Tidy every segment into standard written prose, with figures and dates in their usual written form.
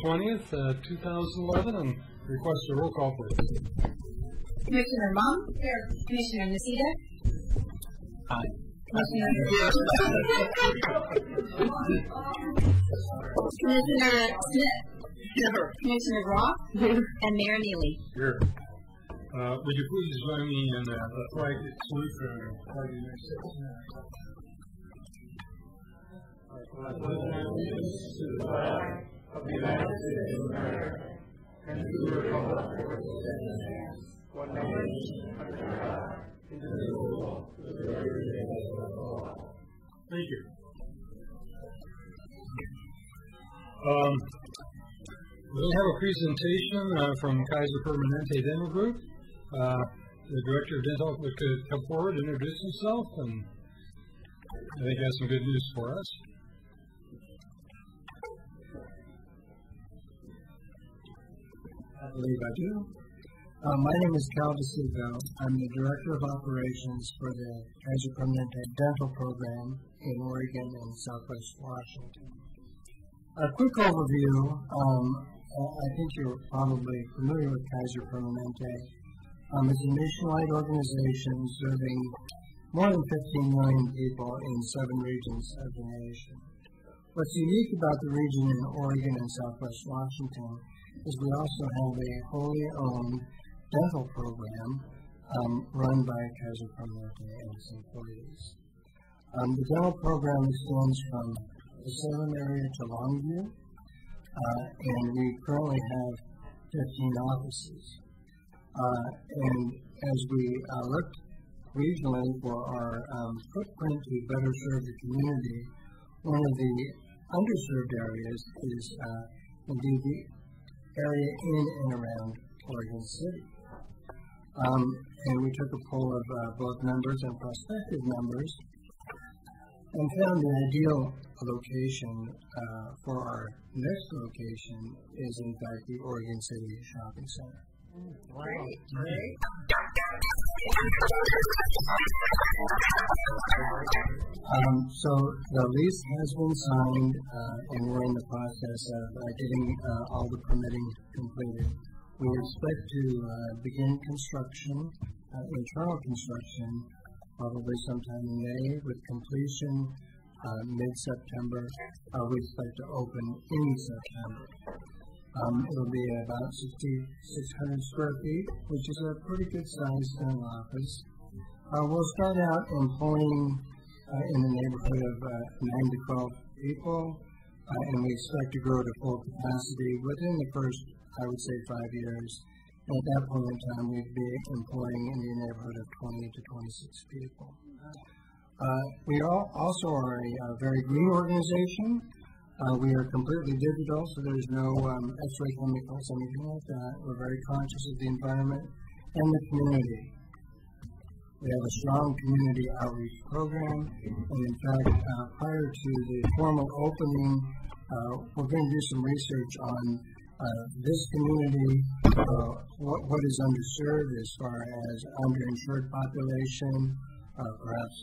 20th, 2011, and request a roll call, please. Commissioner Mum? Here. Commissioner Nocita? Aye. Commissioner Smith? Here. Commissioner Roth? And Mayor Neely? Here. Would you please join me in the flag salute for the flag of the United States? I pledge allegiance to the flag of the United States of America and to the republic for which it stands, one nation, under God, indivisible, with liberty and justice for all. Thank you. We'll have a presentation from Kaiser Permanente Dental Group. The Director of Dental would come forward and introduce himself, and I think he has some good news for us. I believe I do. My name is Cal DeCivo. I'm the Director of Operations for the Kaiser Permanente Dental Program in Oregon and Southwest Washington. A quick overview. I think you're probably familiar with Kaiser Permanente. It's a nationwide organization serving more than 15 million people in 7 regions of the nation. What's unique about the region in Oregon and Southwest Washington is we also have a wholly owned dental program run by Kaiser Permanente and its employees. The dental program extends from the Salem area to Longview, and we currently have 15 offices. And as we looked regionally for our footprint to better serve the community, one of the underserved areas is indeed the area in and around Oregon City. And we took a poll of both members and prospective members and found the ideal location for our next location is in fact the Oregon City Shopping Center. Great. So the lease has been signed, and we're in the process of getting all the permitting completed. We expect to begin construction, internal construction, probably sometime in May, with completion mid-September. We expect to open in September. It'll be about 6,600 square feet, which is a pretty good size dental office. We'll start out employing in the neighborhood of 9 to 12 people, and we expect to grow to full capacity within the first, I would say, 5 years. And at that point in time, we'd be employing in the neighborhood of 20 to 26 people. We also are a very green organization. We are completely digital, so there's no X-ray chemicals, anything like that. We're very conscious of the environment and the community. We have a strong community outreach program, and in fact, prior to the formal opening, we're going to do some research on this community, what is underserved as far as underinsured population, perhaps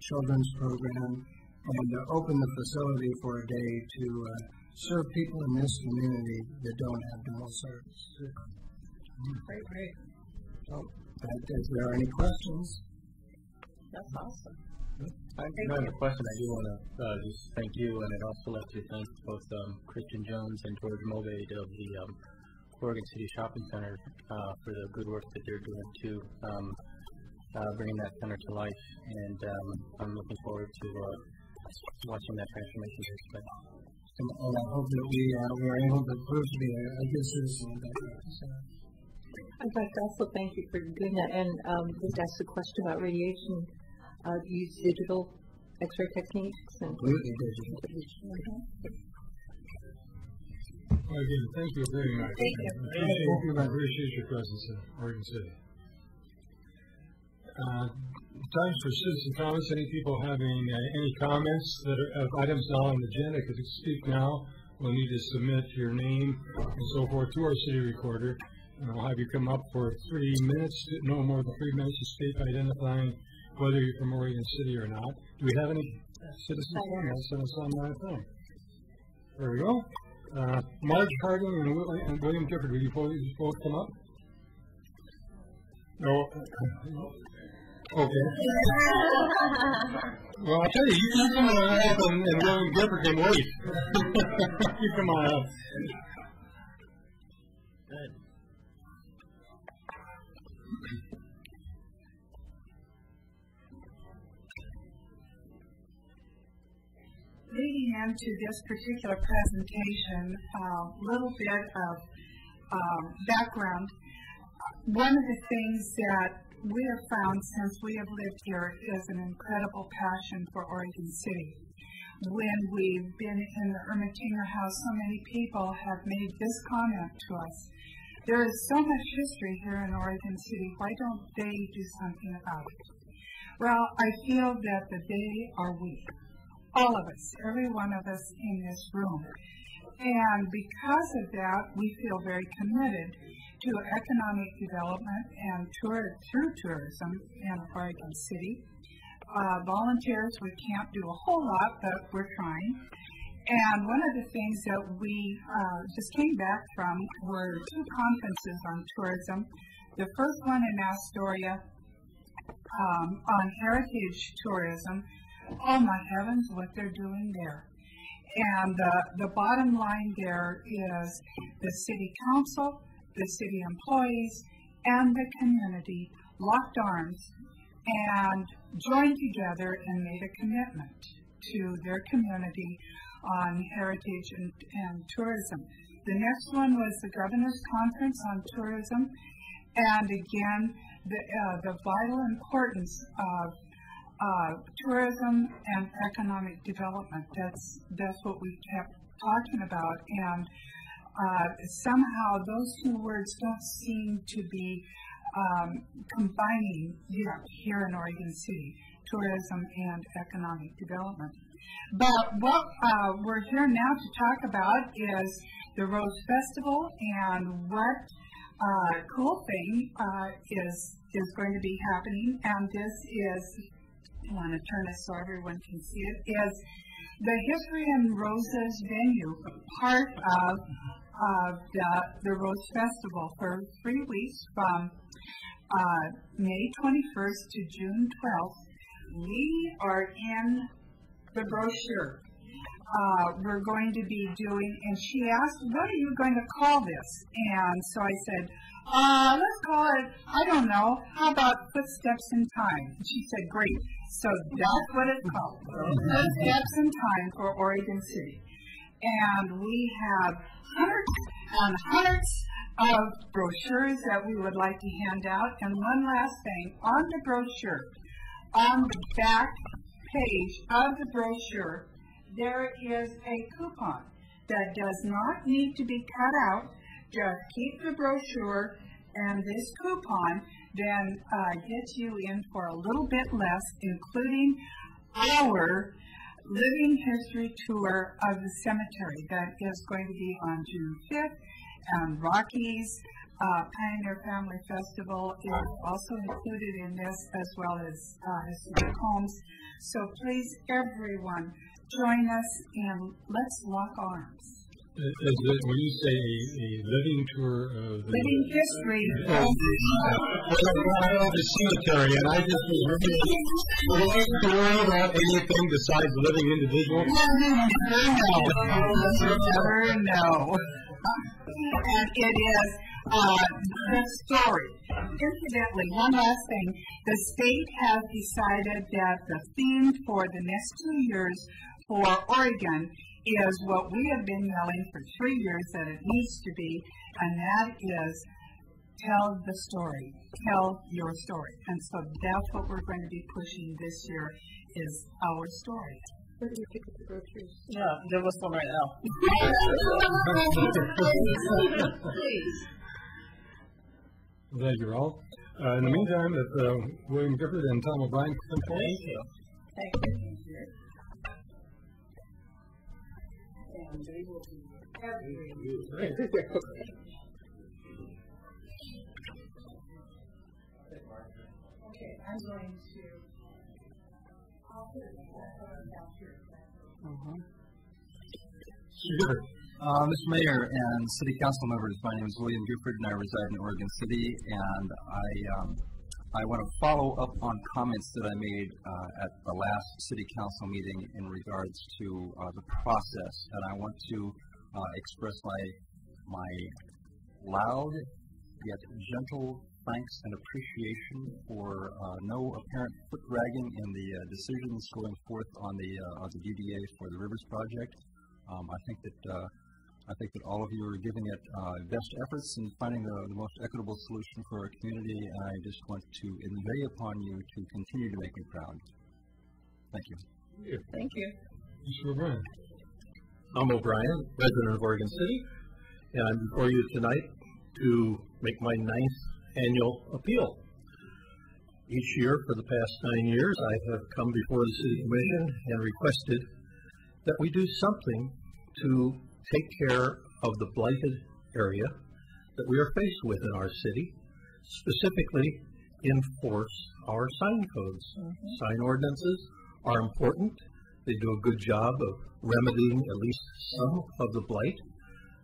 children's program, and open the facility for a day to serve people in this community that don't have dental service. Great. So, if there are any questions. That's awesome. I have a question. I do want to just thank you, and I'd also like to thank both Christian Jones and George Mulvade of the Oregon City Shopping Center for the good work that they're doing to bringing that center to life. And I'm looking forward to watching that transformation take place. And I hope that we are able to prove to be a good citizen of that center. I'd like to also thank you for doing that. And just ask a question about radiation. You use digital X-ray techniques? Completely digital. Again, thank you very much. Thank you. I appreciate your presence in Oregon City. Time for citizen comments. Any people having any comments that are of items not on the agenda could speak now. We'll need to submit your name and so forth to our city recorder. And we'll have you come up for 3 minutes, no more than 3 minutes to speak, identifying whether you're from Oregon City or not. Do we have any citizens comments? Send us on that thing. There we go. Marge Harding and William Gifford, will you both come up? No. Okay. Well, I'll tell you, you come on up and William Gifford can wait. You come on up. Good. Leading into this particular presentation, a little bit of background. One of the things that we have found since we have lived here is an incredible passion for Oregon City. When we've been in the Ermitinger House, so many people have made this comment to us. There is so much history here in Oregon City. Why don't they do something about it? Well, I feel that the they are we. All of us, every one of us in this room. And because of that, we feel very committed to economic development and through tourism in Oregon City. Volunteers, we can't do a whole lot, but we're trying. And one of the things that we just came back from were 2 conferences on tourism. The first one in Astoria on heritage tourism. Oh my heavens, what they're doing there. And the bottom line there is the city council, the city employees, and the community locked arms and joined together and made a commitment to their community on heritage and tourism. The next one was the Governor's Conference on Tourism, and again, the vital importance of tourism and economic development. That's what we kept talking about, and somehow those 2 words don't seem to be combining yet here in Oregon City, tourism and economic development. But what we're here now to talk about is the Rose Festival and what cool thing is going to be happening, and this is, I want to turn it so everyone can see it, is the History and Roses venue, part of the Rose Festival for 3 weeks from May 21st to June 12th. We are in the brochure. We're going to be doing, and she asked, what are you going to call this? And so I said, let's call it, I don't know, how about Footsteps in Time? And she said, great. So that's what it's called, Footsteps in Time for Oregon City. And we have hundreds and hundreds of brochures that we would like to hand out. And one last thing, on the brochure, on the back page of the brochure, there is a coupon that does not need to be cut out. Just keep the brochure, and this coupon then gets you in for a little bit less, including our living history tour of the cemetery that is going to be on June 5th. And Rocky's Pioneer Family Festival is also included in this, as well as historic homes. So please, everyone, join us and let's lock arms. Is it, when you say a living tour of the living history of the cemetery, and I just was really to worry about anything besides living individuals? Never know. And it is the story. Incidentally, one last thing. The state has decided that the theme for the next 2 years for Oregon is what we have been yelling for 3 years that it needs to be, and that is tell the story, tell your story. And so that's what we're going to be pushing this year is our story. Where do you pick up the groceries? Yeah, give us one right now. Please. Glad you're all. In the meantime, if William Gifford and Tom O'Brien come forward. Thank you. Thank you. And they will be everywhere. Okay, I'm going to. I'll put it down here. Gifford. Mr. Mayor and City Council members, my name is William Gifford and I reside in Oregon City, and I want to follow up on comments that I made at the last City Council meeting in regards to the process, and I want to express my loud yet gentle thanks and appreciation for no apparent foot dragging in the decisions going forth on the DDA for the Rivers project. I think that all of you are giving it best efforts in finding the most equitable solution for our community, and I just want to inveigh upon you to continue to make me proud. Thank you. Thank you. Mr. O'Brien. I'm O'Brien, resident of Oregon City, and I'm before you tonight to make my 9th annual appeal. Each year for the past 9 years, I have come before the City Commission and requested that we do something to take care of the blighted area that we are faced with in our city, specifically enforce our sign codes. Sign ordinances are important. They do a good job of remedying at least some of the blight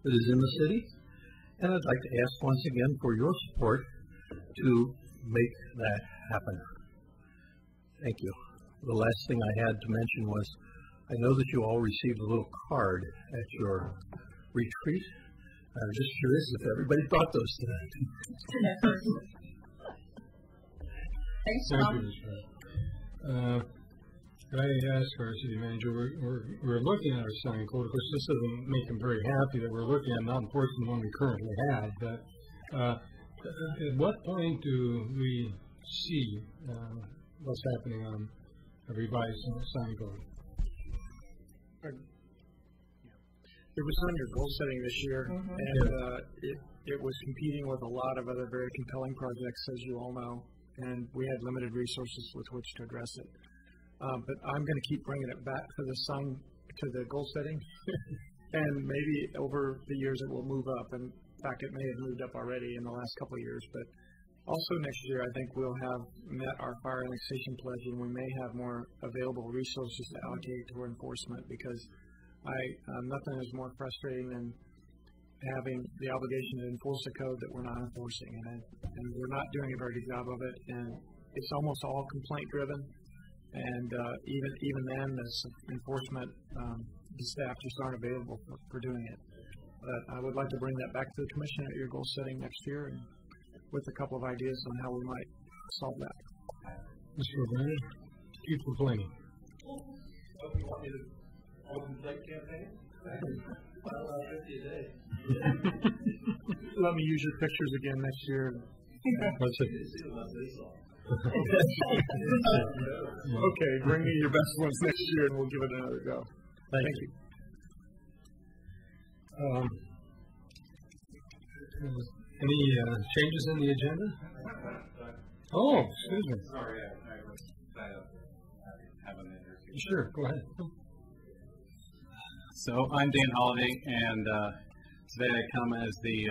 that is in the city. And I'd like to ask once again for your support to make that happen. Thank you. The last thing I had to mention was, I know that you all received a little card at your retreat. I was just curious if everybody brought those tonight. Thanks, Thank Tom. you, Mr. Could I ask our city manager, we're looking at our sign code. Of course, this doesn't make him very happy that we're looking at not enforcing the one we currently have, but at what point do we see what's happening on a revised sign code? It was under goal setting this year, and it was competing with a lot of other very compelling projects, as you all know, and we had limited resources with which to address it. But I'm going to keep bringing it back to the goal setting, and maybe over the years it will move up. And in fact, it may have moved up already in the last couple of years. But also next year, I think we'll have met our fire annexation pledge, and we may have more available resources to allocate toward enforcement, because nothing is more frustrating than having the obligation to enforce a code that we're not enforcing, and we're not doing a very good job of it, and it's almost all complaint driven, and even then the enforcement the staff just aren't available for doing it. But I would like to bring that back to the commission at your goal setting next year, and with a couple of ideas on how we might solve that. Mr. O'Brien, keep complaining. You want me to open plate campaign? Well, 50 a day. Let me use your pictures again next year. Let's see. Okay, bring me your best ones next year, and we'll give it another go. Thank you. Any changes in the agenda? Oh, excuse me. Sorry, I have an interview. Sure, go ahead. So I'm Dan Holliday, and today I come as the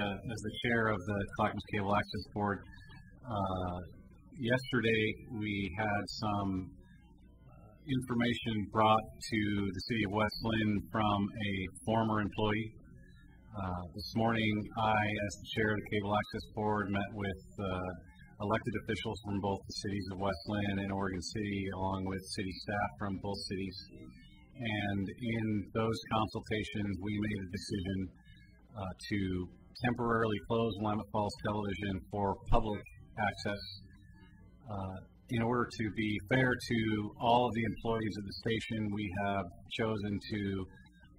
chair of the Clackamas Cable Access Board. Yesterday we had some information brought to the city of West Linn from a former employee. This morning I, as the chair of the Cable Access Board, met with elected officials from both the cities of West Linn and Oregon City, along with city staff from both cities. And in those consultations, we made a decision to temporarily close Willamette Falls Television for public access in order to be fair to all of the employees of the station. We have chosen to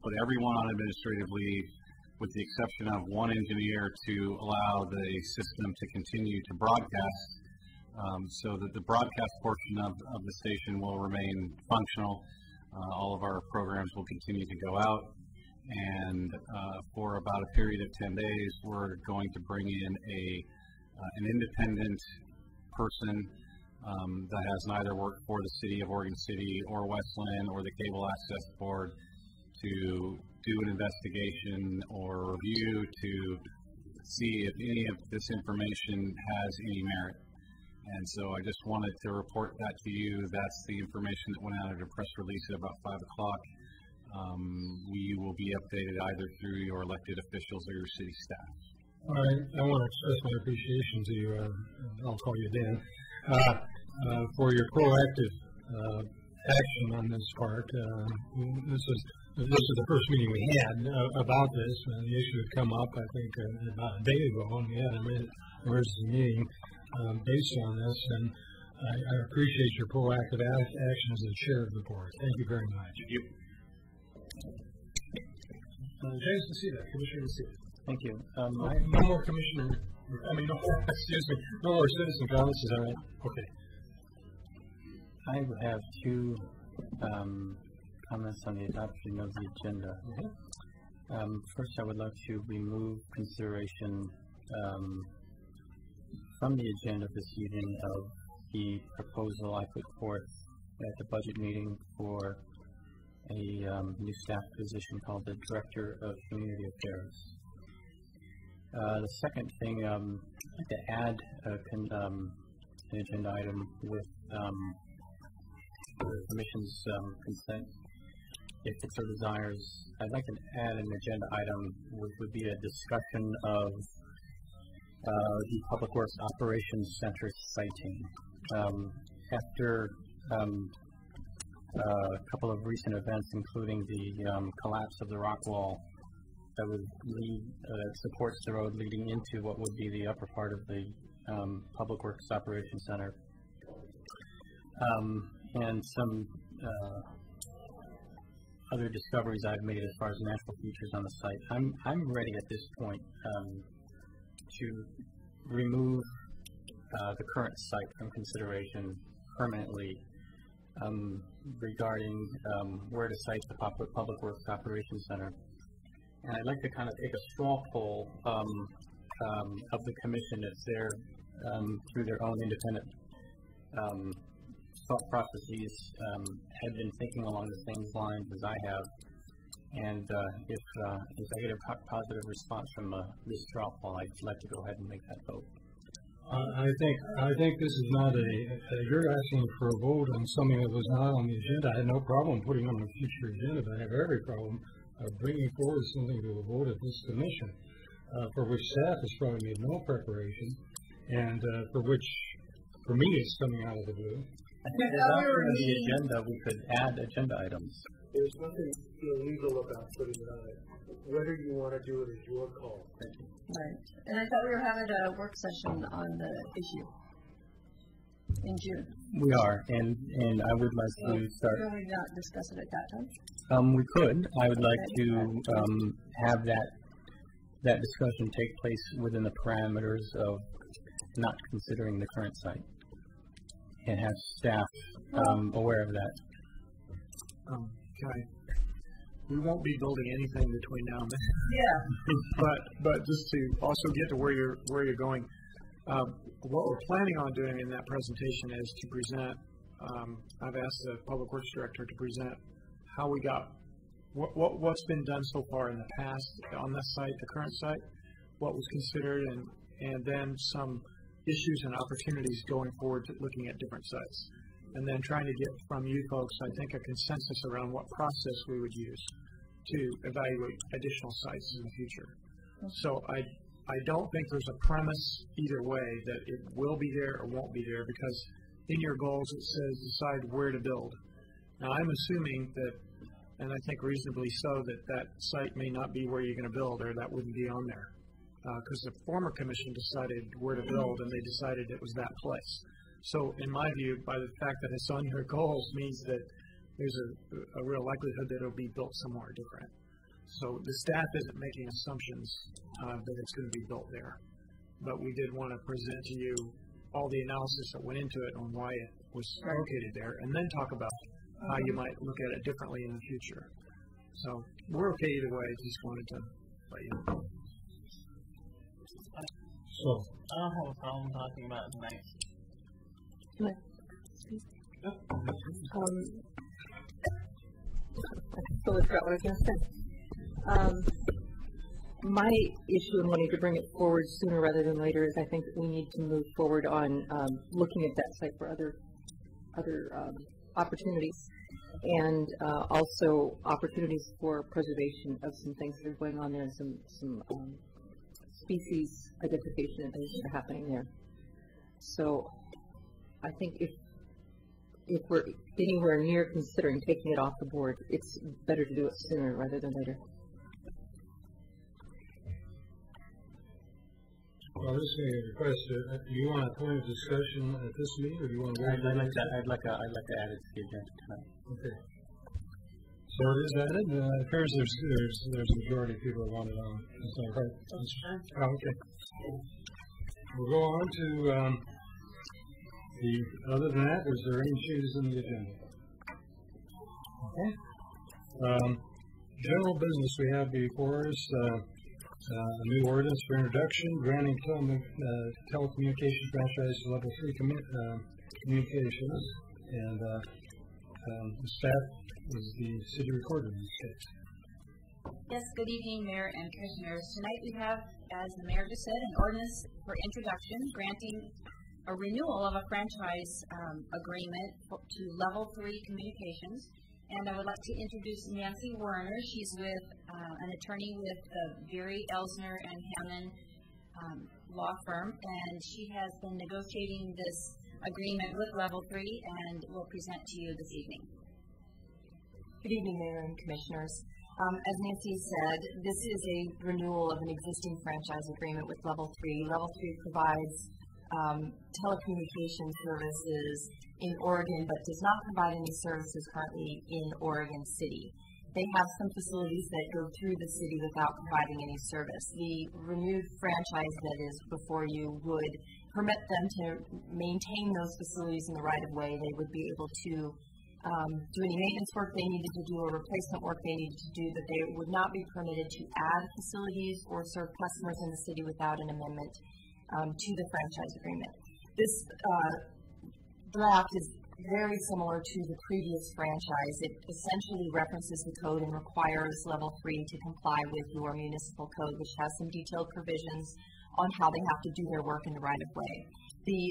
put everyone on administrative leave, with the exception of one engineer, to allow the system to continue to broadcast, so that the broadcast portion of the station will remain functional. All of our programs will continue to go out, and for about a period of 10 days, we're going to bring in an independent person that has neither worked for the city of Oregon City or West Linn or the Cable Access Board to do an investigation or review to see if any of this information has any merit. And so I just wanted to report that to you. That's the information that went out at a press release at about 5 o'clock. we will be updated either through your elected officials or your city staff. All right, I want to express my appreciation to you, I'll call you Dan, for your proactive action on this part. This is the first meeting we had about this, and the issue had come up, I think, about a day ago, and we had an emergency meeting based on this, and I appreciate your proactive action as the chair of the board. Thank you very much. Thank you. James Nocita, Commissioner Nocita. Thank you. No more commissioner, no more citizen comments, is that right? Okay. I have two comments on the adoption of the agenda. First, I would like to remove consideration from the agenda this evening of the proposal I put forth at the budget meeting for a new staff position called the Director of Community Affairs. The second thing, I'd like to add an agenda item with the Commission's consent. If it so desires, I'd like to add an agenda item which would be a discussion of the Public Works Operations Center siting. After a couple of recent events, including the collapse of the rock wall that would lead, supports the road leading into what would be the upper part of the Public Works Operations Center, and some other discoveries I've made as far as natural features on the site. I'm ready at this point to remove the current site from consideration permanently regarding where to site the Public Works Operations Center. And I'd like to kind of take a straw poll of the commission if they're, through their own independent thought processes, have been thinking along the same lines as I have. And if I get a positive response from this straw poll, I'd like to go ahead and make that vote. I think this is not you're asking for a vote on something that was not on the agenda. I had no problem putting on a future agenda, but I have every problem bringing forward something to a vote at this commission, for which staff has probably made no preparation, and for which, for me, it's coming out of the blue. I think after the agenda, we could add agenda items. There's nothing illegal about putting it on it. Whether you want to do it is your call. Right. And I thought we were having a work session on the issue in June. We are, and I would like to start. Can we not discuss it at that time? We could. I would like to have that discussion take place within the parameters of not considering the current site, and have staff aware of that. Okay. We won't be building anything between now and then. Yeah. but just to also get to where you're going, what we're planning on doing in that presentation is to present. I've asked the Public Works Director to present how we got what's been done so far in the past on that site, the current site, what was considered, and then some issues and opportunities going forward to looking at different sites. And then trying to get from you folks, I think, a consensus around what process we would use to evaluate additional sites in the future. So I don't think there's a premise either way that it will be there or won't be there, because in your goals it says decide where to build. Now I'm assuming that, and I think reasonably so, that site may not be where you're going to build, or that wouldn't be on there. Because the former commission decided where to build, and they decided it was that place. So in my view, by the fact that it's on your goals means that there's a real likelihood that it'll be built somewhere different. So the staff isn't making assumptions that it's going to be built there. But we did want to present to you all the analysis that went into it on why it was located there, and then talk about how you might look at it differently in the future. So we're okay either way, just wanted to let you know. So I don't have a problem talking about it tonight. I totally forgot what I was going to say. My issue in wanting to bring it forward sooner rather than later is I think that we need to move forward on looking at that site for other opportunities. and also opportunities for preservation of some things that are going on there, some species identification and things that are happening there. So I think if we're anywhere near considering taking it off the board, it's better to do it sooner rather than later. Well, this is a request. Do you want a point of discussion at this meeting, or do you want to? I'd like to add it to the agenda tonight. Okay. So it is added. It appears there's a majority of people that want it on. Is that right? Oh, okay. We'll go on to other than that, is there any changes in the agenda? Okay. General business we have before us, a new ordinance for introduction, granting telecommunications franchise to level 3 communications, and the staff is the city recorder in this case. Yes, good evening, Mayor and Commissioners. Tonight we have, as the Mayor just said, an ordinance for introduction, granting a renewal of a franchise agreement to Level 3 Communications. And I would like to introduce Nancy Werner. She's with an attorney with the Beery, Elsner, and Hammond law firm, and she has been negotiating this agreement with Level 3 and will present to you this evening. Good evening, Mayor and Commissioners. As Nancy said, this is a renewal of an existing franchise agreement with Level 3. Level 3 provides telecommunication services in Oregon, but does not provide any services currently in Oregon City. They have some facilities that go through the city without providing any service. The renewed franchise that is before you would permit them to maintain those facilities in the right-of-way. They would be able to do any maintenance work they needed to do or replacement work they needed to do, but they would not be permitted to add facilities or serve customers in the city without an amendment to the franchise agreement. This draft is very similar to the previous franchise. It essentially references the code and requires Level 3 to comply with your municipal code, which has some detailed provisions on how they have to do their work in the right-of-way. The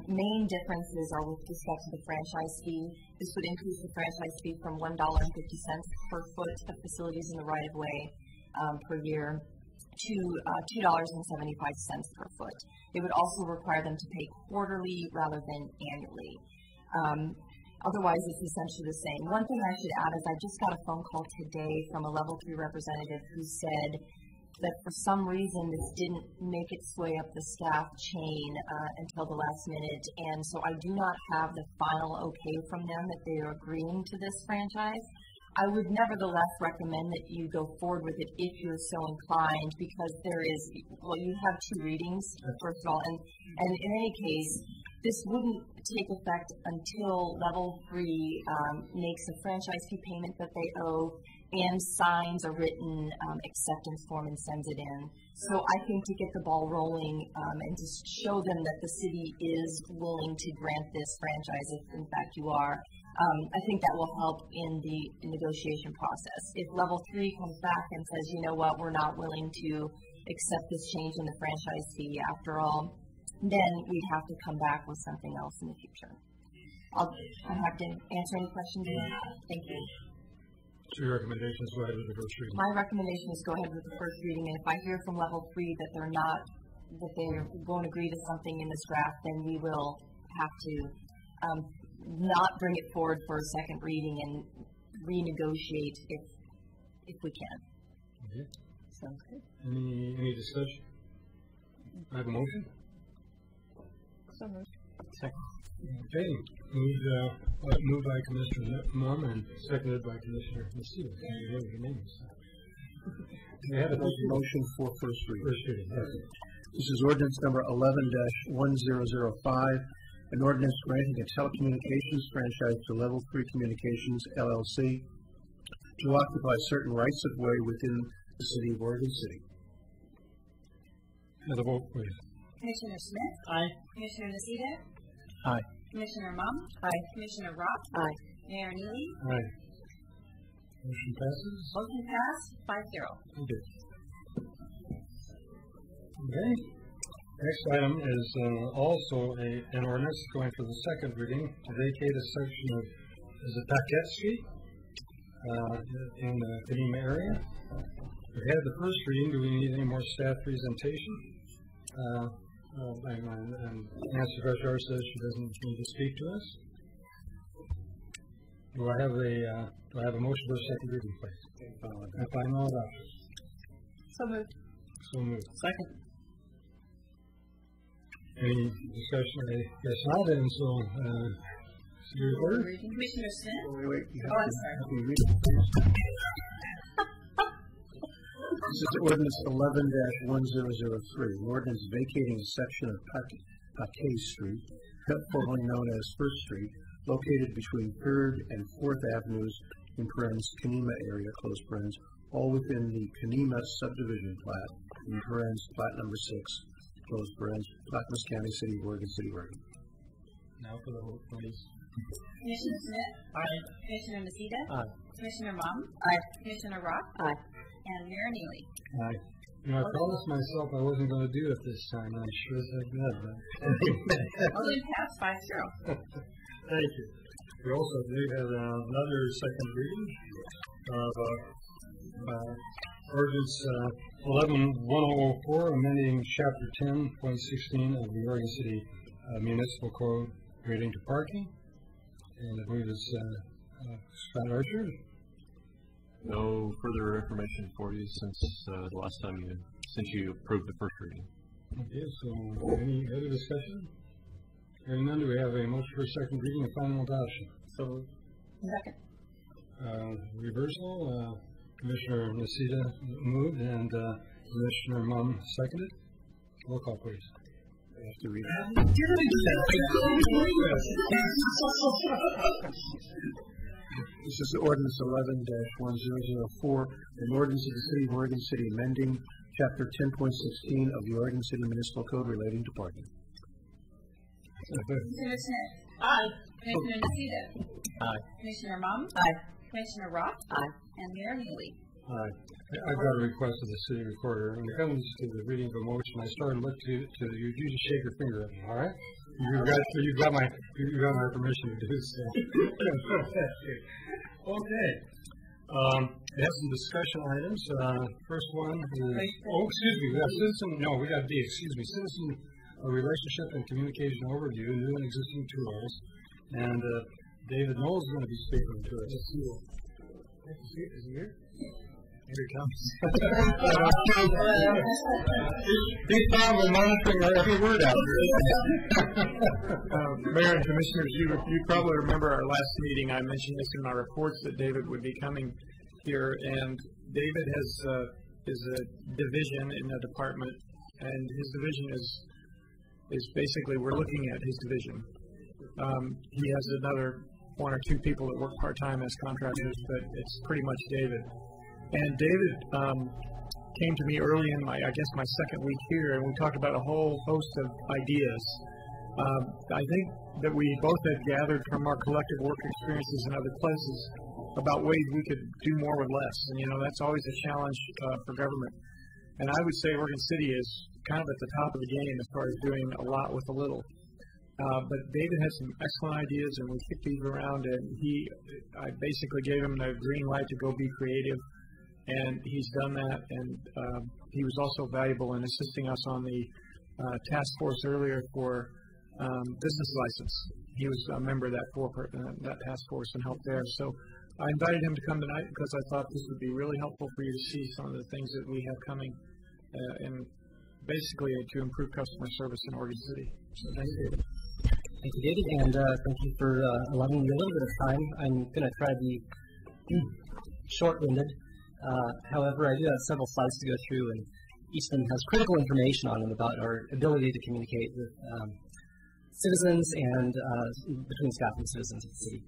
main differences are with respect to the franchise fee. This would increase the franchise fee from $1.50 per foot of facilities in the right-of-way per year to $2.75 per foot. It would also require them to pay quarterly rather than annually. Otherwise, it's essentially the same. One thing I should add is I just got a phone call today from a Level 3 representative who said that for some reason this didn't make its way up the staff chain until the last minute, and so I do not have the final okay from them that they are agreeing to this franchise. I would nevertheless recommend that you go forward with it if you're so inclined, because there is, well, you have 2 readings, first of all, and in any case, this wouldn't take effect until Level 3 makes a franchise fee payment that they owe and signs a written acceptance form and sends it in. So I think to get the ball rolling and to show them that the city is willing to grant this franchise, if in fact you are, I think that will help in the negotiation process. If Level 3 comes back and says, you know what, we're not willing to accept this change in the franchise fee after all, then we'd have to come back with something else in the future. I'm happy to answer any questions you have. Thank you. So your recommendation is go ahead with the first reading? My recommendation is go ahead with the first reading, and if I hear from Level 3 that they're not, that they won't agree to something in this draft, then we will have to not bring it forward for a second reading and renegotiate if we can. Okay. Sounds good. Any discussion? I have a motion? So moved. Second. Okay. Moved by Commissioner Mum and seconded by Commissioner Macedo. You have your names. They have a motion for first reading. First reading. Yes. This is ordinance number 11-1005, an ordinance granting a telecommunications franchise to Level 3 Communications, LLC, to occupy certain rights of way within the city of Oregon City. Have a vote, please. Commissioner Smith? Aye. Commissioner Nocita? Aye. Commissioner Mum? Aye. Commissioner Roth? Aye. Mayor Neely? Aye. Motion passes. Motion passed, 5-0. Thank you. Okay. Next item is also an ordinance going for the second reading to vacate a section of, is it Paquette Street? in the Kenema area. We had the first reading. Do we need any more staff presentation? And Nancy Freshour says she doesn't need to speak to us. Do I have a motion for a second reading, please? And final adoption. So moved. So moved. Second. Any discussion? I guess not, and so, city recorder? Commissioner Smith? Wait, you have Oh, I'm to- sorry. have to read it, please. This is ordinance 11-1003, an ordinance vacating a section of Paquet Street, formerly known as First Street, located between 3rd and 4th Avenues in Kenema area, close parens, all within the Kenema subdivision plat, in parens, plat number 6, close parens, Clackamas County, City of Oregon, City of Oregon. Now for the vote, please. Commissioner Smith? Aye. Commissioner Nocita? Aye. Commissioner Mum? Aye. Commissioner Rock? Aye. And Mayor Neely? Aye. You know, I promised myself I wasn't going to do it this time, and I sure as heck did. Motion passed 5-0. Thank you. We also do have another second reading of ordinance 11-1004, amending Chapter 10.16 of the Oregon City Municipal Code relating to parking. And I believe it's Scott Archer. No further information for you since the last time you approved the first reading. Okay, so any other discussion? Hearing none, do we have a motion for second reading and final adoption? So Second. Reversal, Commissioner Nocita moved and Commissioner Mum seconded. Roll call, please. I have to read This is ordinance 11-1004, an ordinance of the City of Oregon City amending Chapter 10.16 of the Oregon City Municipal Code relating to parking. Commissioner Smith? Aye. Commissioner Nocita? Aye. Commissioner Mum? Aye. Commissioner Rock? Aye. And Mayor Neely? I've got a request of the city recorder. When it comes to the reading of a motion, I start to look to you. You just shake your finger at me, all right? You've got my permission to do so. Okay. We have some discussion items. First one is, we got D, citizen relationship and communication overview, new and existing tools. And David Knowles is going to be speaking to us. Is he here? Here he comes. He's probably monitoring every word out there. Mayor and Commissioners, you probably remember our last meeting. I mentioned this in my reports that David would be coming here, and David is a division in the department, and his division is basically, we're looking at his division. He has another one or two people that work part-time as contractors, but it's pretty much David. And David came to me early in my second week here, and we talked about a whole host of ideas. I think that we both had gathered from our collective work experiences in other places about ways we could do more with less. And, that's always a challenge for government. And I would say Oregon City is kind of at the top of the game as far as doing a lot with a little. But David had some excellent ideas, and we kicked these around, and I basically gave him the green light to go be creative, and he's done that, and he was also valuable in assisting us on the task force earlier for business license. He was a member of that task force and helped there. So I invited him to come tonight because I thought this would be really helpful for you to see some of the things that we have coming, and basically to improve customer service in Oregon City. So thank you. Thank you, David, and thank you for allowing me a little bit of time. I'm going to try to be short-winded. However, I do have several slides to go through, and each of them has critical information on them about our ability to communicate with citizens and between staff and citizens of the city.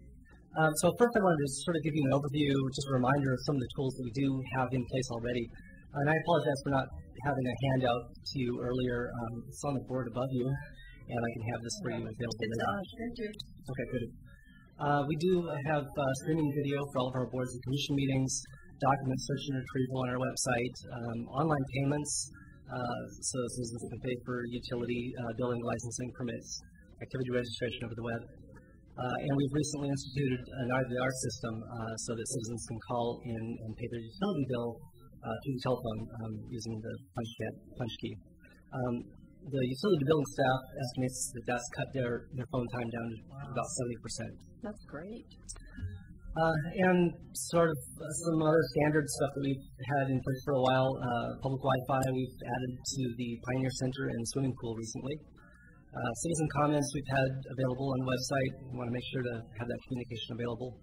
So first I wanted to sort of give you an overview, just a reminder of some of the tools that we do have in place already. And I apologize for not having a handout to you earlier. It's on the board above you, and I can have this for you available later. Okay, good. We do have streaming video for all of our boards and commission meetings, document search and retrieval on our website, online payments, so citizens can pay for utility billing, licensing, permits, activity registration over the web. And we've recently instituted an IVR system so that citizens can call in and pay their utility bill through the telephone using the punch key. The utility billing staff estimates that that's cut their phone time down to about 70%. That's great. And sort of some other standard stuff that we've had in place for a while, public Wi-Fi we've added to the Pioneer Center and swimming pool recently. Citizen comments we've had available on the website. We want to make sure to have that communication available.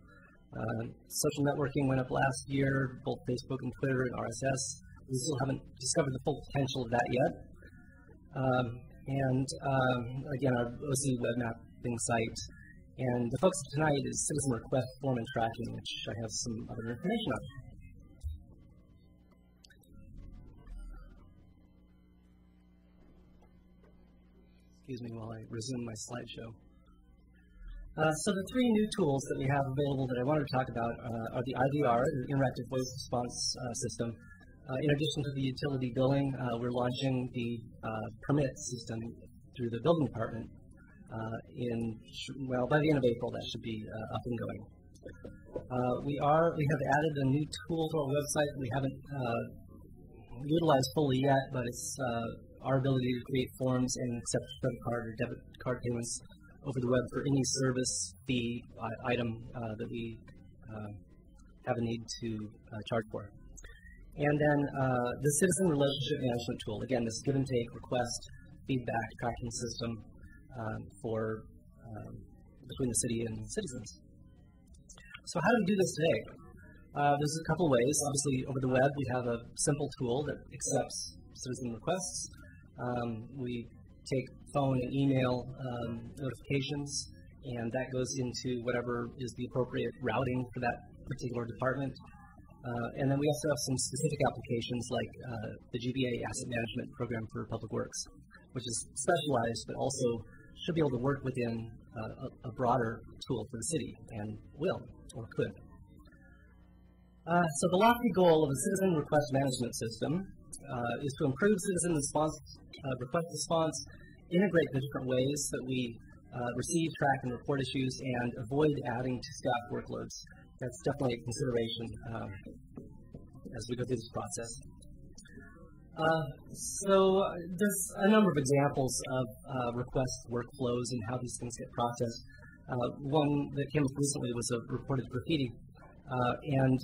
Social networking went up last year, both Facebook and Twitter and RSS. We still haven't discovered the full potential of that yet. Again, our OC web mapping site. And the focus of tonight is citizen request form and tracking, which I have some other information on. Excuse me while I resume my slideshow. So the three new tools that we have available that I wanted to talk about are the IVR, the Interactive Voice Response System. In addition to the utility billing, we're launching the permit system through the building department by the end of April. That should be up and going. We have added a new tool to our website that we haven't utilized fully yet, but it's our ability to create forms and accept credit card or debit card payments over the web for any service fee item that we have a need to charge for. And then the Citizen Relationship Management tool. Again, this give and take, request, feedback, tracking system for between the city and citizens. So how do we do this today? There's a couple ways. Obviously, over the web, we have a simple tool that accepts citizen requests. We take phone and email notifications, and that goes into whatever is the appropriate routing for that particular department. And then we also have some specific applications like the GBA Asset Management Program for Public Works, which is specialized but also should be able to work within a broader tool for the city, and will, or could. So the lofty goal of a citizen request management system is to improve citizen request response, integrate the different ways that we receive, track, and report issues, and avoid adding to staff workloads. That's definitely a consideration as we go through this process. So there's a number of examples of request workflows and how these things get processed. One that came up recently was a reported graffiti, and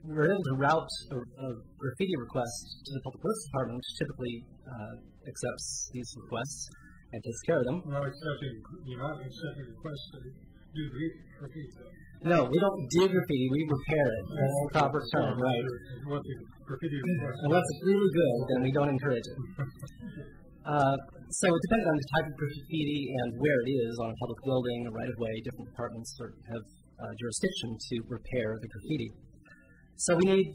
we were able to route a graffiti request to the Public Works Department, which typically accepts these requests and takes care of them. You're not accepting requests to do graffiti, though. No, we don't do graffiti, we repair it. That's the proper term, right? Unless it's really good, then we don't encourage it. So it depends on the type of graffiti and where it is on a public building, a right-of-way. Different departments have jurisdiction to repair the graffiti. So we need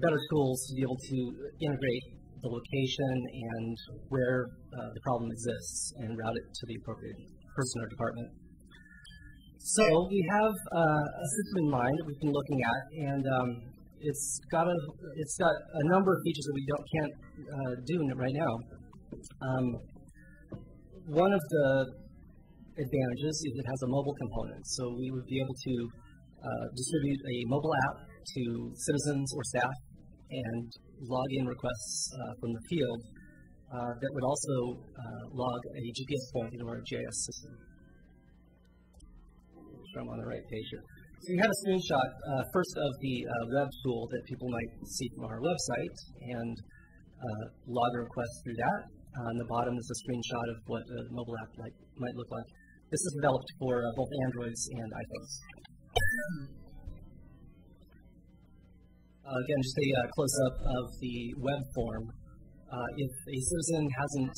better tools to be able to integrate the location and where the problem exists and route it to the appropriate person or department. So we have a system in mind that we've been looking at, and it's got a number of features that we can't do right now. One of the advantages is it has a mobile component, so we would be able to distribute a mobile app to citizens or staff and log in requests from the field that would also log a GPS point into our GIS system. I'm on the right page here. So you have a screenshot first of the web tool that people might see from our website and log a request through that. On the bottom is a screenshot of what a mobile app might look like. This is developed for both Androids and iPhones. Again, just a close-up of the web form. If a citizen hasn't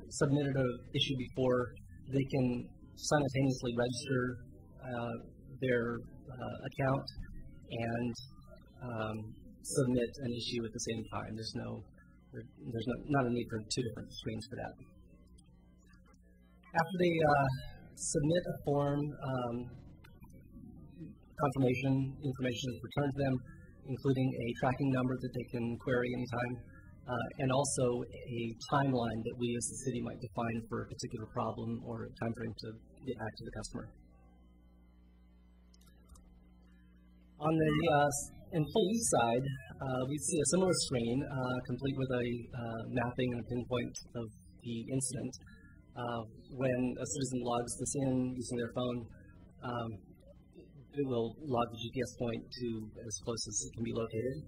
submitted an issue before, they can simultaneously register their account and submit an issue at the same time. There's not a need for two different screens for that. After they submit a form, confirmation information is returned to them, including a tracking number that they can query anytime, and also a timeline that we as the city might define for a particular problem or a time frame to get back to the customer. On the employee side, we see a similar screen, complete with a mapping and a pinpoint of the incident. When a citizen logs this in using their phone, it will log the GPS point to as close as it can be located.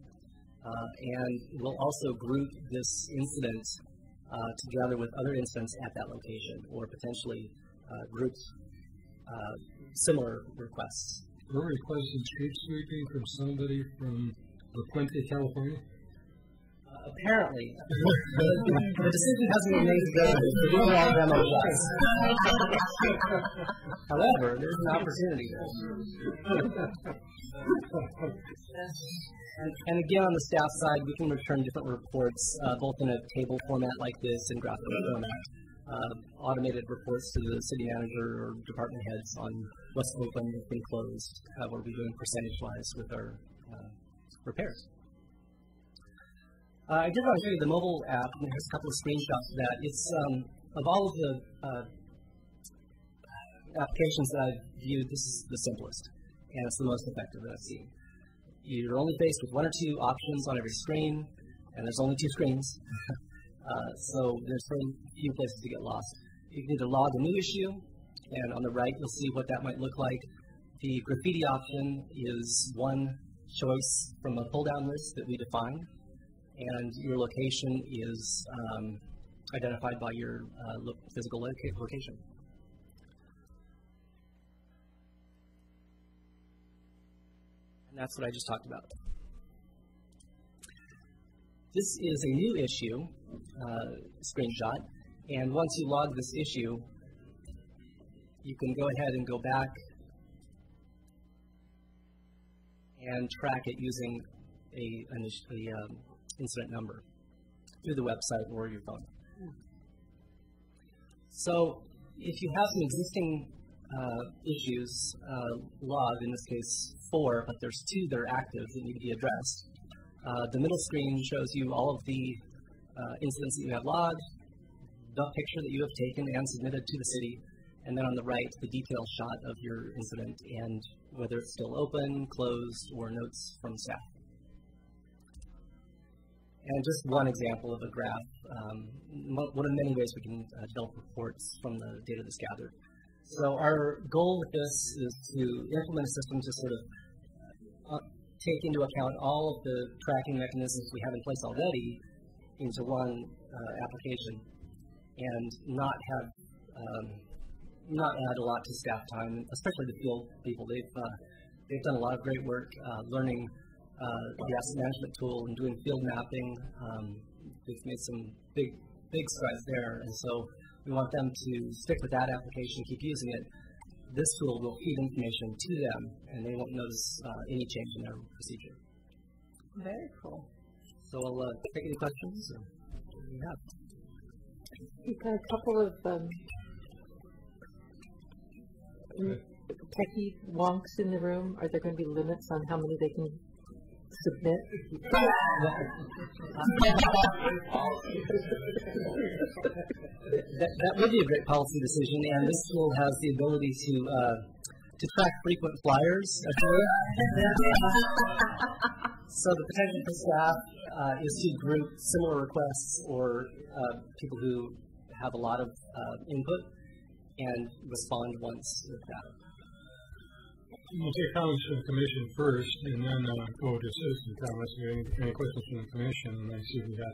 And we'll also group this incident together with other incidents at that location, or potentially group similar requests. We're requesting street sweeping from somebody from La Puente, California? Apparently. The decision hasn't been made today. The overall demo does. However, there's an opportunity there. And again, on the staff side, we can return different reports, both in a table format like this and graphical format. Automated reports to the city manager or department heads on what's open, what's been closed, what we're doing percentage-wise with our repairs. I did want to show you the mobile app, and here's a couple of screenshots of that. It's, of all of the applications that I've viewed, this is the simplest, and it's the most effective that I've seen. You're only faced with one or two options on every screen, and there's only two screens. So there's very few places to get lost. You can either log a new issue, and on the right you'll see what that might look like. The graffiti option is one choice from a pull-down list that we define, and your location is identified by your physical location. And that's what I just talked about. This is a new issue screenshot, and once you log this issue, you can go ahead and go back and track it using an incident number through the website or your phone. So if you have some existing issues logged, in this case 4, but there's 2 that are active that need to be addressed, the middle screen shows you all of the incidents that you have logged, the picture that you have taken and submitted to the city, and then on the right, the detailed shot of your incident and whether it's still open, closed, or notes from staff. And just one example of a graph, one of the many ways we can develop reports from the data that's gathered. So our goal with this is to implement a system to sort of take into account all of the tracking mechanisms we have in place already into one application, and not add a lot to staff time, especially the field people. They've done a lot of great work learning the asset management tool and doing field mapping. They've made some big strides there, and so we want them to stick with that application, keep using it. This tool will feed information to them, and they won't notice any change in their procedure. Very cool. So I'll take any questions. Yeah. We've got a couple of techie wonks in the room. Are there going to be limits on how many they can submit? That would be a great policy decision, and this tool has the ability to track frequent flyers. So the potential for staff is to group similar requests or people who have a lot of input and respond once with that. We'll take comments from the commission first, and then go to citizen comments. If you have any questions from the commission, and I see we got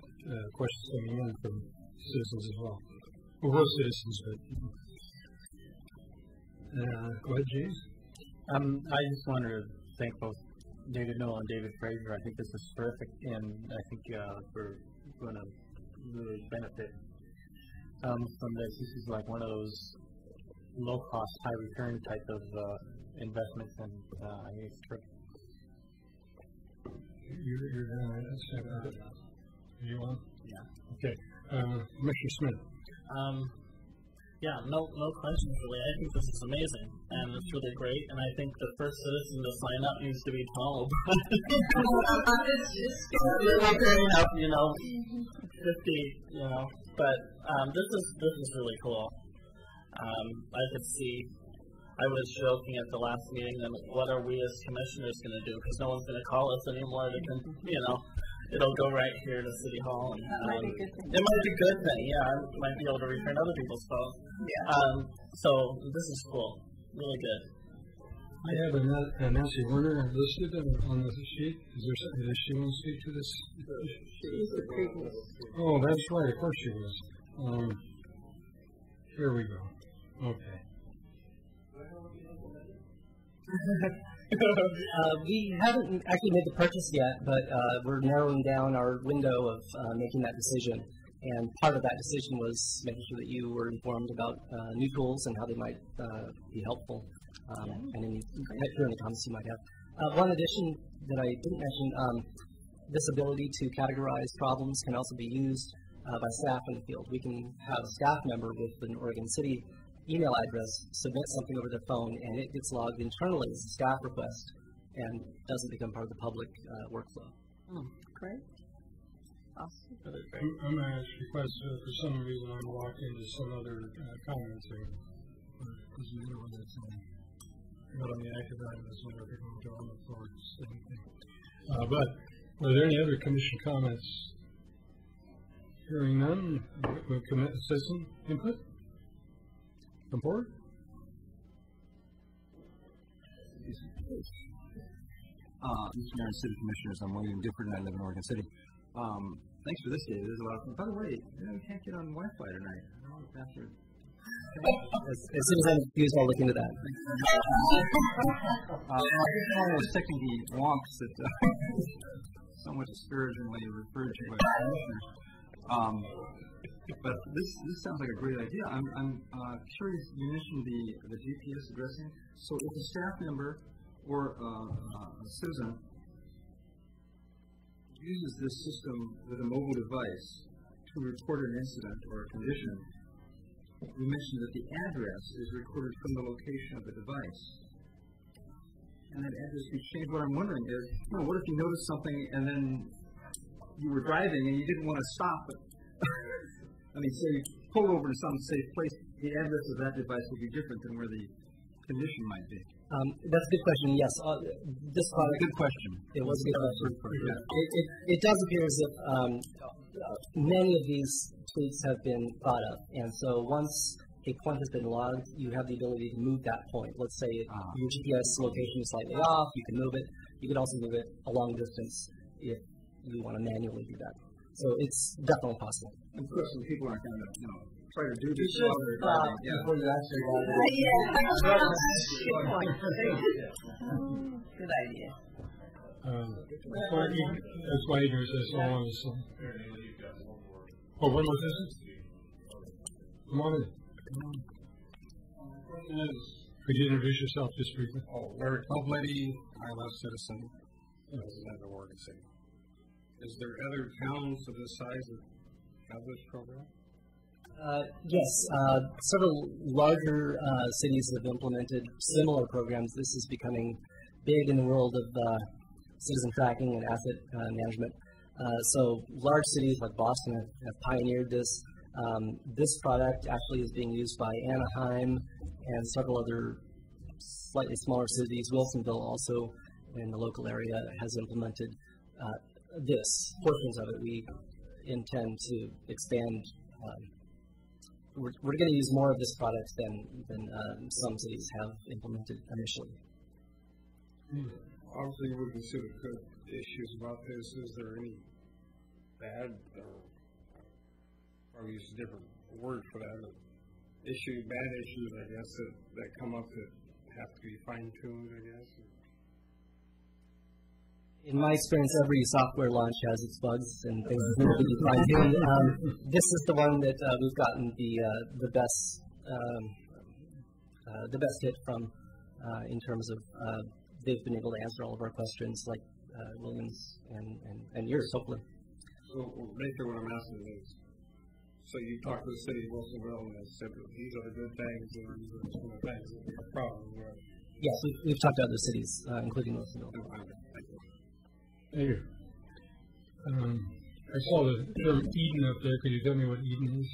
questions coming in from citizens as well. Well, we're citizens, but go ahead, James. I just wanted to thank both David Noel and David Fraser. I think this is terrific, and I think we're going to really benefit from this. This is like one of those low-cost, high-return type of investments, and I think it's terrific. You're going to second it? You on? Yeah. Okay. Commissioner Smith. Yeah, no questions really. I think this is amazing, and it's really great. And I think the first citizen to sign up needs to be Tom O'Brien. Really great up, 50, But this is really cool. I could see, I was joking at the last meeting, then what are we as commissioners going to do? Because no one's going to call us anymore. They can, it'll go right here to City Hall. And, that might be a good thing. It might be good then, yeah. I might be able to return other people's calls. Yeah. So this is cool. Really good. I have a Nancy Werner listed on the sheet. Does she want to speak to this? Oh, that's right. Of course she was. Here we go. Okay. We haven't actually made the purchase yet, but we're narrowing down our window of making that decision. And part of that decision was making sure that you were informed about new tools and how they might be helpful, and any comments you might have. One addition that I didn't mention, this ability to categorize problems can also be used by staff in the field. We can have a staff member with an Oregon City email address submit something over their phone, and it gets logged internally as a staff request and doesn't become part of the public workflow. Great. Awesome. I'm going to request for some reason I'm locked into some other commenting. Because you know that's not on the active item, that's what we're going to on the floor. But are there any other commission comments? Hearing none, we'll commit citizen input. Come forward. Mr. Mayor and City Commissioners, I'm William Gifford and I live in Oregon City. Thanks for this, David. There's a lot of fun. By the way, we can't get on Wi-Fi tonight. As soon as I'm confused, I'll look into that. I just want to second the wonks that somewhat disparagingly referred to by the commissioners. But this sounds like a great idea. I'm curious. You mentioned the GPS addressing. So if a staff member or a citizen uses this system with a mobile device to report an incident or a condition, you mentioned that the address is recorded from the location of the device. And that address can change. What I'm wondering is, what if you noticed something and then you were driving and you didn't want to stop it? Say you pull over to some safe place, the address of that device will be different than where the condition might be. That's a good question. Yes, this product. Good question. It was a good question. It does appear as if many of these tweets have been thought of, and so once a point has been logged, you have the ability to move that point. Let's say your GPS location is slightly off, you can move it. You can also move it a long distance if you want to manually do that. So it's definitely possible. Of course, some people aren't going to, try to do this while they're driving. Before you actually Good idea. That's why Adrian says so long. Oh, one more citizen? Come on in. Could you introduce yourself just briefly? Larry Toblady, ILS citizen, resident of Oregon City. Is there other towns of this size that have this program? Yes, several larger cities have implemented similar programs. This is becoming big in the world of citizen tracking and asset management. So large cities like Boston have pioneered this. This product actually is being used by Anaheim and several other slightly smaller cities. Wilsonville also in the local area has implemented portions of it. We intend to expand. We're going to use more of this product than some cities have implemented initially. Obviously, we consider good issues about this. Is there any bad, or use a different word for that, bad issues, I guess, that come up that have to be fine-tuned, I guess? In my experience, every software launch has its bugs and things that need to be fine-tuned. This is the one that we've gotten the best hit from in terms of they've been able to answer all of our questions, like Williams and yours, hopefully. So basically, what I'm asking is, so you talked to the city of Wilsonville and they said that these are the good things and these are some of the things that are problems with. Yes, we've talked to other cities, including Wilsonville. Thank you. I saw the term Eden up there. Could you tell me what Eden is?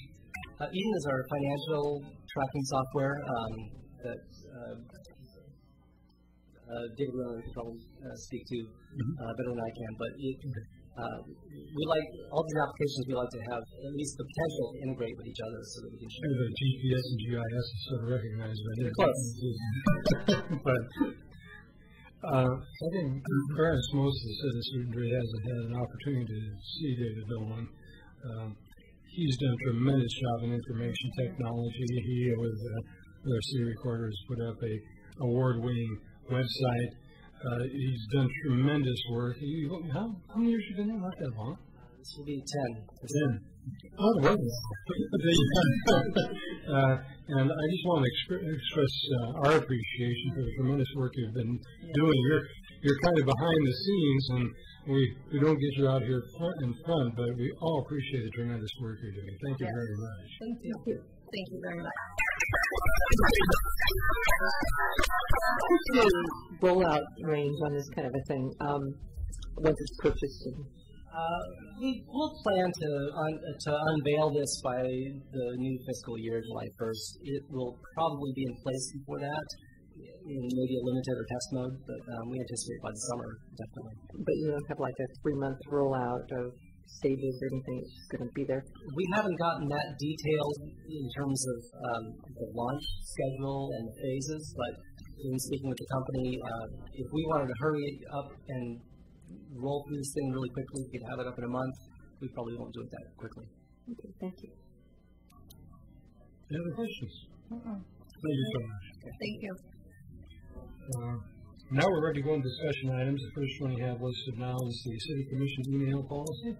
Eden is our financial tracking software that David Miller can probably speak to better than I can. But we like all these applications. We like to have at least the potential to integrate with each other, so that we can share. The GPS and GIS is sort of recognized by this. Close. But I think, in fairness, most of the citizenry hasn't had an opportunity to see David Dolan. He's done a tremendous job in information technology. He, with our city recorder, has put up a award-winning website. He's done tremendous work. How many years have you been there? Not that long. This will be 10. 10. Oh, well. And I just want to express our appreciation for the tremendous work you've been doing. You're kind of behind the scenes, and we don't get you out here in front, but we all appreciate the tremendous work you're doing. Thank you very much. Thank you. Thank you very much. What's the rollout range on this kind of a thing once it's purchased? We will plan to unveil this by the new fiscal year, July 1st. It will probably be in place before that, in maybe a limited or test mode, but we anticipate by the summer, definitely. But you don't have like a 3-month rollout of stages or anything? It's just going to be there? We haven't gotten that detailed in terms of the launch schedule and the phases, but in speaking with the company, if we wanted to hurry up and roll through this thing really quickly, we could have it up in a month. We probably won't do it that quickly. Okay, thank you. Any other questions? Thank you so much. Thank you. Now we're ready to go into discussion items. The first one you have listed now is the City Commission email policy.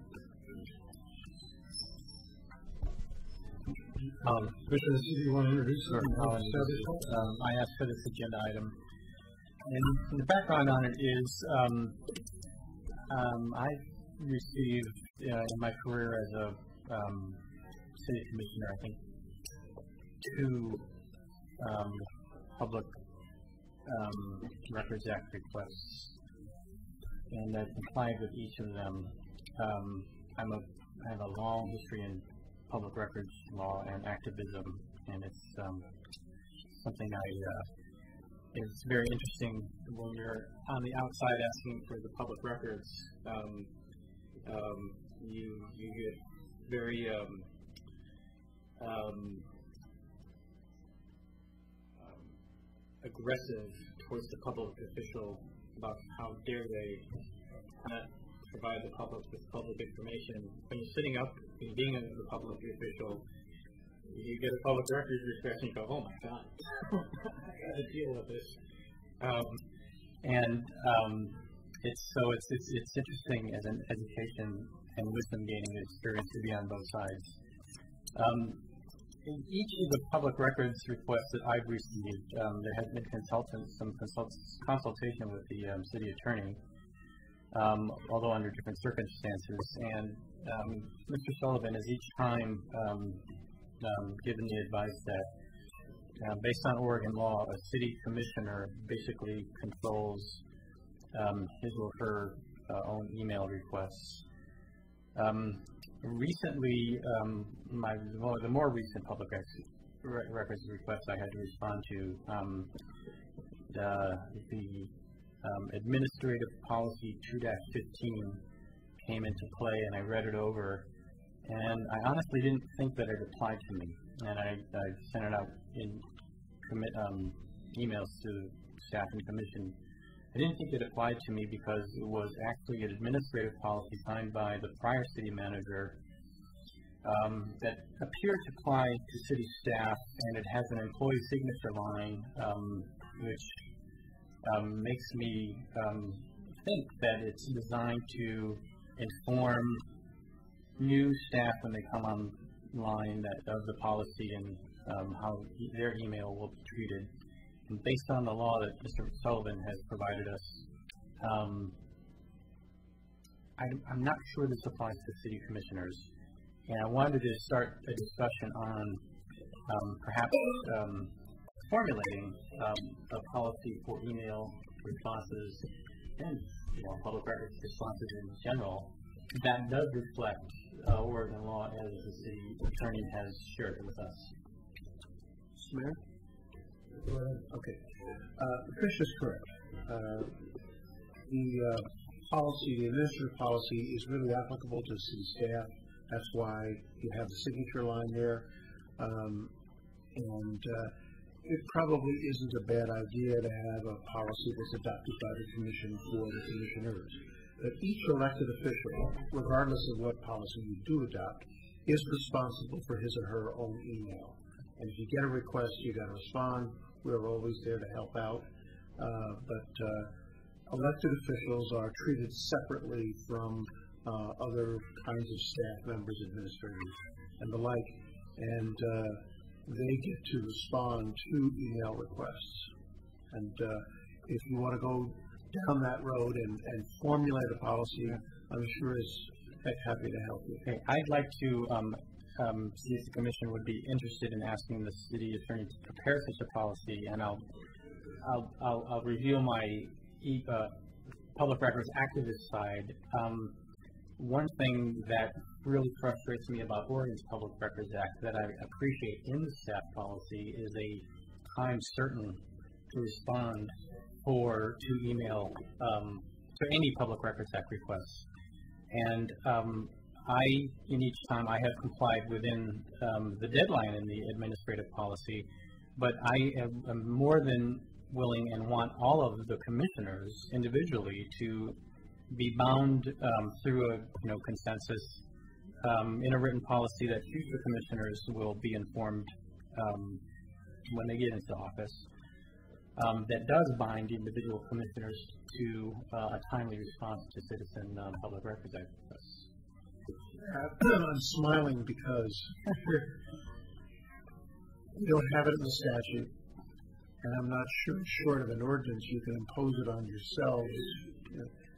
Commissioner, do you want to introduce it? I asked for this agenda item. And the background on it is I've received in my career as a city commissioner, I think, 2 public Records Act requests, and I've complied with each of them. I have a long history in public records law and activism, and it's something it's very interesting when you're on the outside asking for the public records. You get very aggressive towards the public official about how dare they not provide the public with public information. When you're sitting up and being the public official, you get a public records request and you go, oh my God, I got to deal with this. It's interesting as an education and wisdom gaining experience to be on both sides. In each of the public records requests that I've received, there has been some consultation with the city attorney, although under different circumstances. And Mr. Sullivan has each time given the advice that based on Oregon law, a city commissioner basically controls his or her own email requests. Recently, the more recent public records requests I had to respond to, the Administrative Policy 2-15 came into play, and I read it over, and I honestly didn't think that it applied to me, and I sent it out in emails to staff and commission. I didn't think it applied to me because it was actually an administrative policy signed by the prior city manager that appeared to apply to city staff, and it has an employee signature line, which makes me think that it's designed to inform new staff when they come online of the policy and how their email will be treated. And based on the law that Mr. Sullivan has provided us, I'm not sure this applies to city commissioners. And I wanted to start a discussion on perhaps formulating a policy for email responses and public records responses in general that does reflect Oregon law as the city attorney has shared it with us. Mr. Mayor? Go ahead. Okay. Trish is correct. The policy, the administrative policy, is really applicable to city staff. That's why you have the signature line there. It probably isn't a bad idea to have a policy that's adopted by the commission for the commissioners. But each elected official, regardless of what policy you do adopt, is responsible for his or her own email. And if you get a request, you got to respond. We're always there to help out. But elected officials are treated separately from other kinds of staff members, administrators, and the like. And they get to respond to email requests. And if you want to go down that road and formulate a policy, I'm sure is happy to help you. Okay, I'd like to see if the commission would be interested in asking the city attorney to prepare such a policy, and I'll reveal my public records activist side. One thing that really frustrates me about Oregon's Public Records Act that I appreciate in the staff policy is a time certain to respond to email to any Public Records Act requests. And in each time I have complied within the deadline in the administrative policy, but I am more than willing and want all of the commissioners individually to be bound through a consensus in a written policy that future commissioners will be informed when they get into office. That does bind individual commissioners to a timely response to citizen public records act requests. I'm smiling because we don't have it in the statute, and I'm not sure, short of an ordinance, you can impose it on yourselves.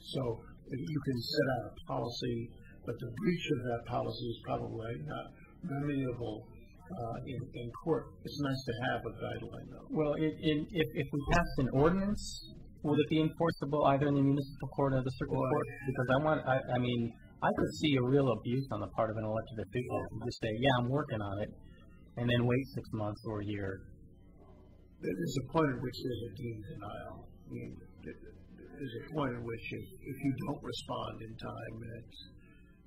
So you can set out a policy, but the breach of that policy is probably not remediable in court. It's nice to have a guideline, though. Well, if we passed an ordinance, would it be enforceable either in the municipal court or the circuit court? Because I could see a real abuse on the part of an elected official to just say, yeah, I'm working on it, and then wait 6 months or a year. There's a point at which there's a deemed denial. There's a point at which if you don't respond in time,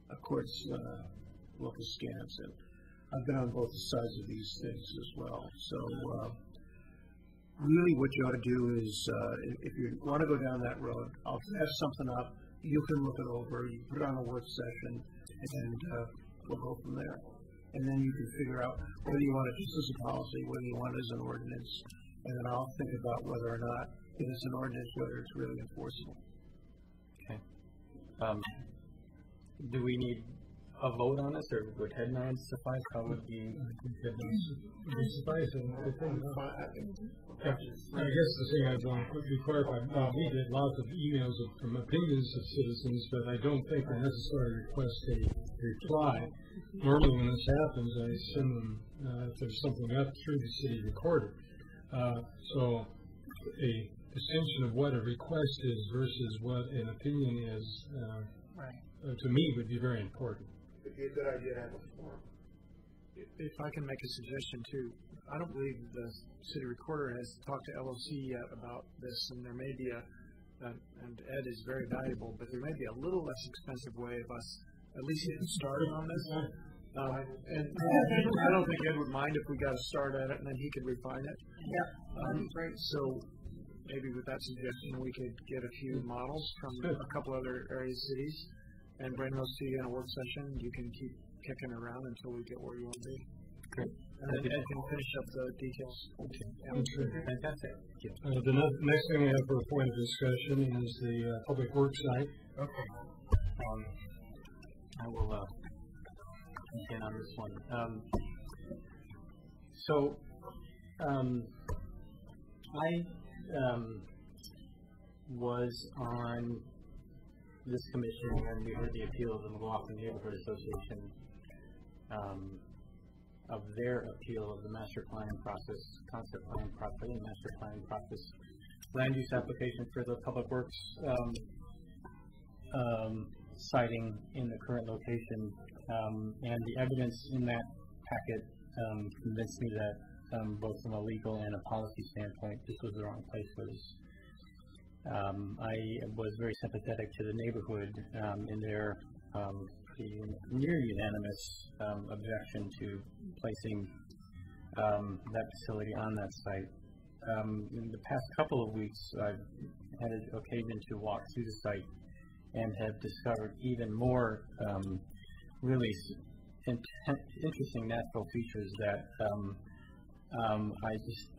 a court's going to look askance. And I've been on both sides of these things as well. So really what you ought to do is, if you want to go down that road, I'll draft something up. You can look it over. You put it on a work session, and we'll go from there. And then you can figure out whether you want it just as a policy, whether you want it as an ordinance, and then I'll think about whether or not it is an ordinance, whether it's really enforceable. Okay. Do we need a vote on this, or would head nods suffice? How would the head nods suffice? I guess the thing I'd want to quickly clarify, we get lots of emails from opinions of citizens, but I don't think I necessarily request a reply. Normally when this happens, I send them, if there's something up, through the city recorder. So a distinction of what a request is versus what an opinion is, to me, would be very important. It'd be a good idea to have a form. If I can make a suggestion too, I don't believe the city recorder has talked to LOC yet about this, and there may be and Ed is very valuable, but there may be a little less expensive way of us at least getting started on this. And I don't think Ed would mind if we got a start at it and then he could refine it. Yeah, great. So maybe with that suggestion, we could get a few models from a couple other area cities and bring those to you in a work session. You can keep kicking around until we get where you want to be. Great. And then Ed can finish up the details. Okay. Fantastic. The next thing we have for a point of discussion is the public works site. Okay. I will begin on this one. I was on this commission when we heard the appeal of the McLaughlin Neighborhood Association of their appeal of the master plan process, concept plan process, and master plan process land use application for the public works siting in the current location. And the evidence in that packet convinced me that both from a legal and a policy standpoint, this was the wrong place for this. I was very sympathetic to the neighborhood in their near unanimous objection to placing that facility on that site. In the past couple of weeks, I've had an occasion to walk through the site and have discovered even more really interesting natural features that I just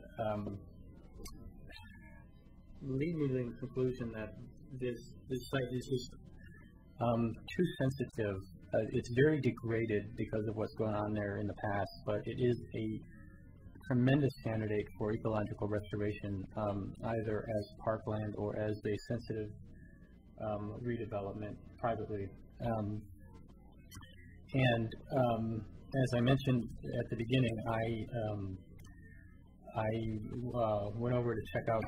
lead me to the conclusion that this site is just too sensitive. It's very degraded because of what's going on there in the past, but it is a tremendous candidate for ecological restoration, either as parkland or as a sensitive redevelopment privately. And as I mentioned at the beginning, I went over to check out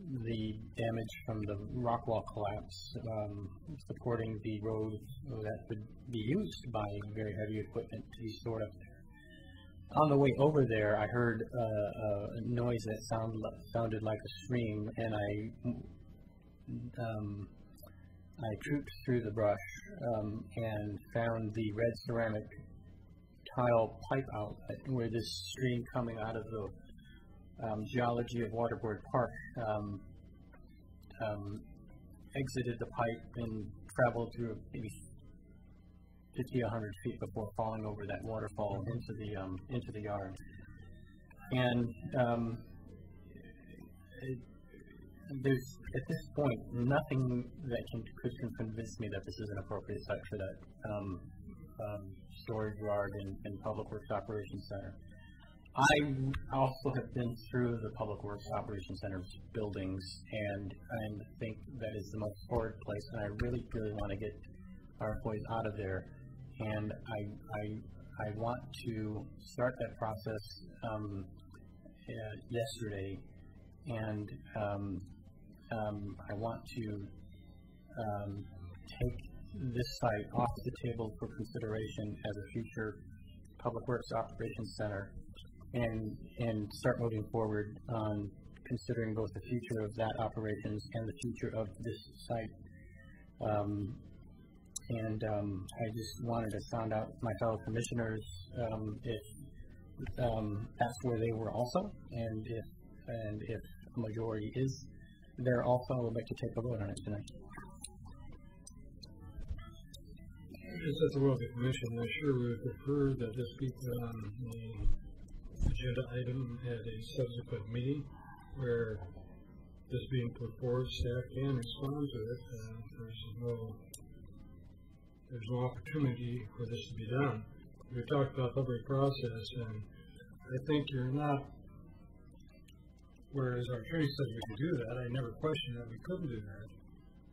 the damage from the rock wall collapse supporting the road that would be used by very heavy equipment to be stored up there. On the way over there, I heard a noise that sounded like a scream, and I trooped through the brush and found the red ceramic tile pipe outlet where this stream coming out of the geology of Waterboard Park exited the pipe and traveled through maybe 50, 100 feet before falling over that waterfall into the yard. And there's at this point nothing that could convince me that this is an appropriate site for that storage yard and Public Works Operations Center. I also have been through the Public Works Operations Center's buildings, and I think that is the most horrid place, and I really, really want to get our employees out of there. And I want to start that process yesterday, and I want to take this site off the table for consideration as a future Public Works Operations Center, and start moving forward on considering both the future of that operations and the future of this site. I just wanted to sound out my fellow commissioners if that's where they were also, and if a majority is there also, I would like to take a vote on it tonight. Just as a will of the commission, I sure would prefer that this be put on the agenda item at a subsequent meeting where this being put forward, staff can respond to it. There's no opportunity for this to be done. We talked about public process, and I think you're not, whereas our attorney said we could do that, I never questioned that we couldn't do that.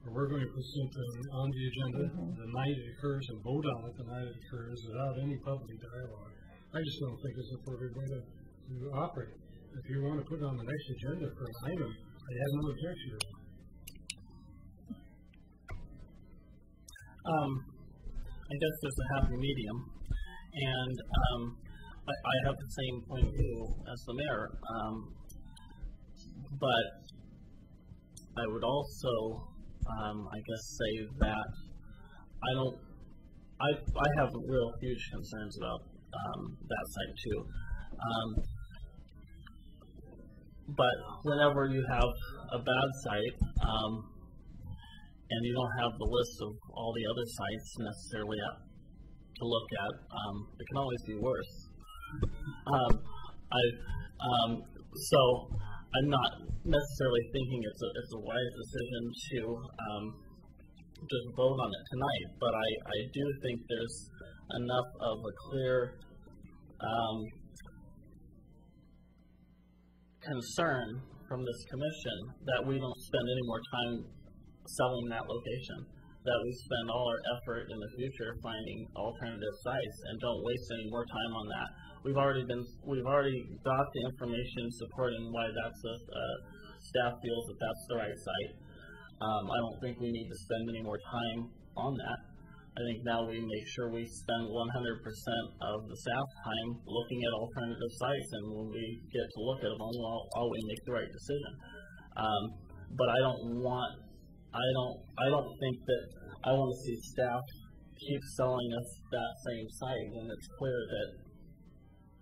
Or we're going to put something on the agenda the night it occurs and vote on it the night it occurs without any public dialogue. I just don't think it's an appropriate way to operate. If you want to put it on the next agenda for an item, I have no objection to it. I guess there's a happy medium, and I have the same point of view as the mayor, but I would also, I guess, say that I have real huge concerns about that site too. But whenever you have a bad site, and you don't have the list of all the other sites necessarily to look at, it can always be worse. So I'm not necessarily thinking it's a wise decision to just vote on it tonight, but I do think there's enough of a clear concern from this commission that we don't spend any more time selling that location, that we spend all our effort in the future finding alternative sites and don't waste any more time on that. We've already got the information supporting why that's staff feels that that's the right site. I don't think we need to spend any more time on that. I think now we make sure we spend 100% of the staff time looking at alternative sites, and when we get to look at them, we'll always make the right decision. But I don't think that I want to see staff keep selling us that same site when it's clear that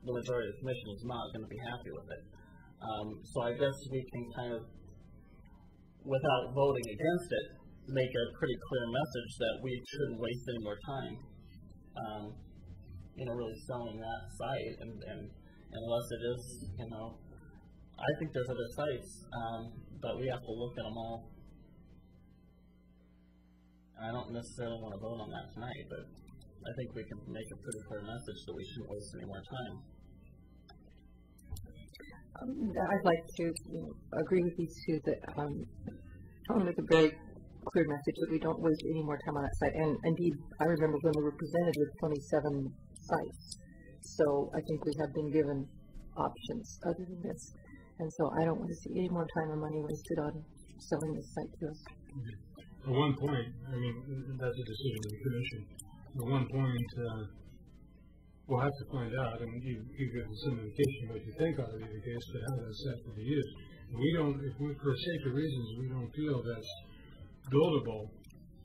the majority of the commission is not going to be happy with it. So I guess we can kind of, without voting against it, make a pretty clear message that we shouldn't waste any more time, really selling that site, and unless it is, I think there's other sites, but we have to look at them all. And I don't necessarily want to vote on that tonight, but I think we can make a pretty clear message that we shouldn't waste any more time. I'd like to agree with these two that I want to make a very clear message that we don't waste any more time on that site. And indeed, I remember when we were presented with 27 sites. So I think we have been given options other than this. And so I don't want to see any more time and money wasted on selling this site to us. At one point, that's a decision of the commission. At one point, we'll have to find out, and you give us some indication what you think ought to be the case, but how that's set to be used. For safety reasons, we don't feel that's buildable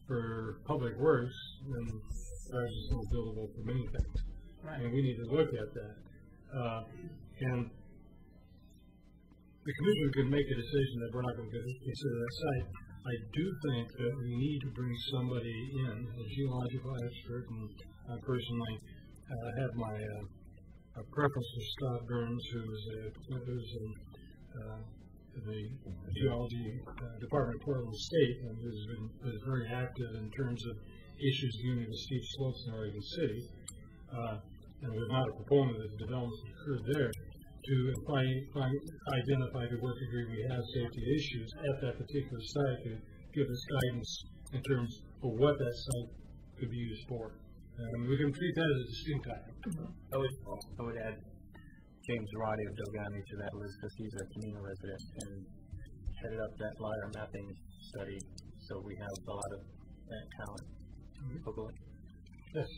for public works, then ours is not buildable for many things. Right. And we need to look at that. And the commission could make a decision that we're not going to consider that site. I do think that we need to bring somebody in, a geological expert, and I personally have my preference for Scott Burns, who's the geology department of Portland State, and who's very active in terms of issues dealing with steep slopes in Oregon City, and was not a proponent of the developments that occurred there, to identify the work agreement we have safety issues at that particular site to give us guidance in terms of what that site could be used for. We can treat that as a distinct item. I would add James Roddy of Dogami to that list, because he's a Camino resident and headed up that LiDAR mapping study, so we have a lot of that talent locally. Yes.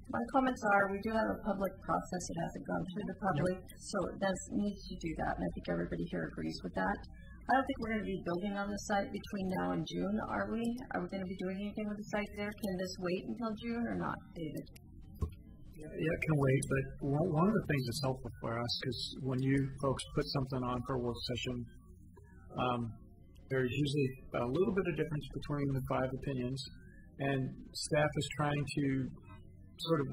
My comments are, we do have a public process. It hasn't gone through the public, so it does need to do that, and I think everybody here agrees with that. I don't think we're going to be building on the site between now and June, are we? Are we going to be doing anything with the site there? Can this wait until June or not, David? Yeah, it can wait, but one of the things that's helpful for us is when you folks put something on for a work session, there's usually a little bit of difference between the 5 opinions, and staff is trying to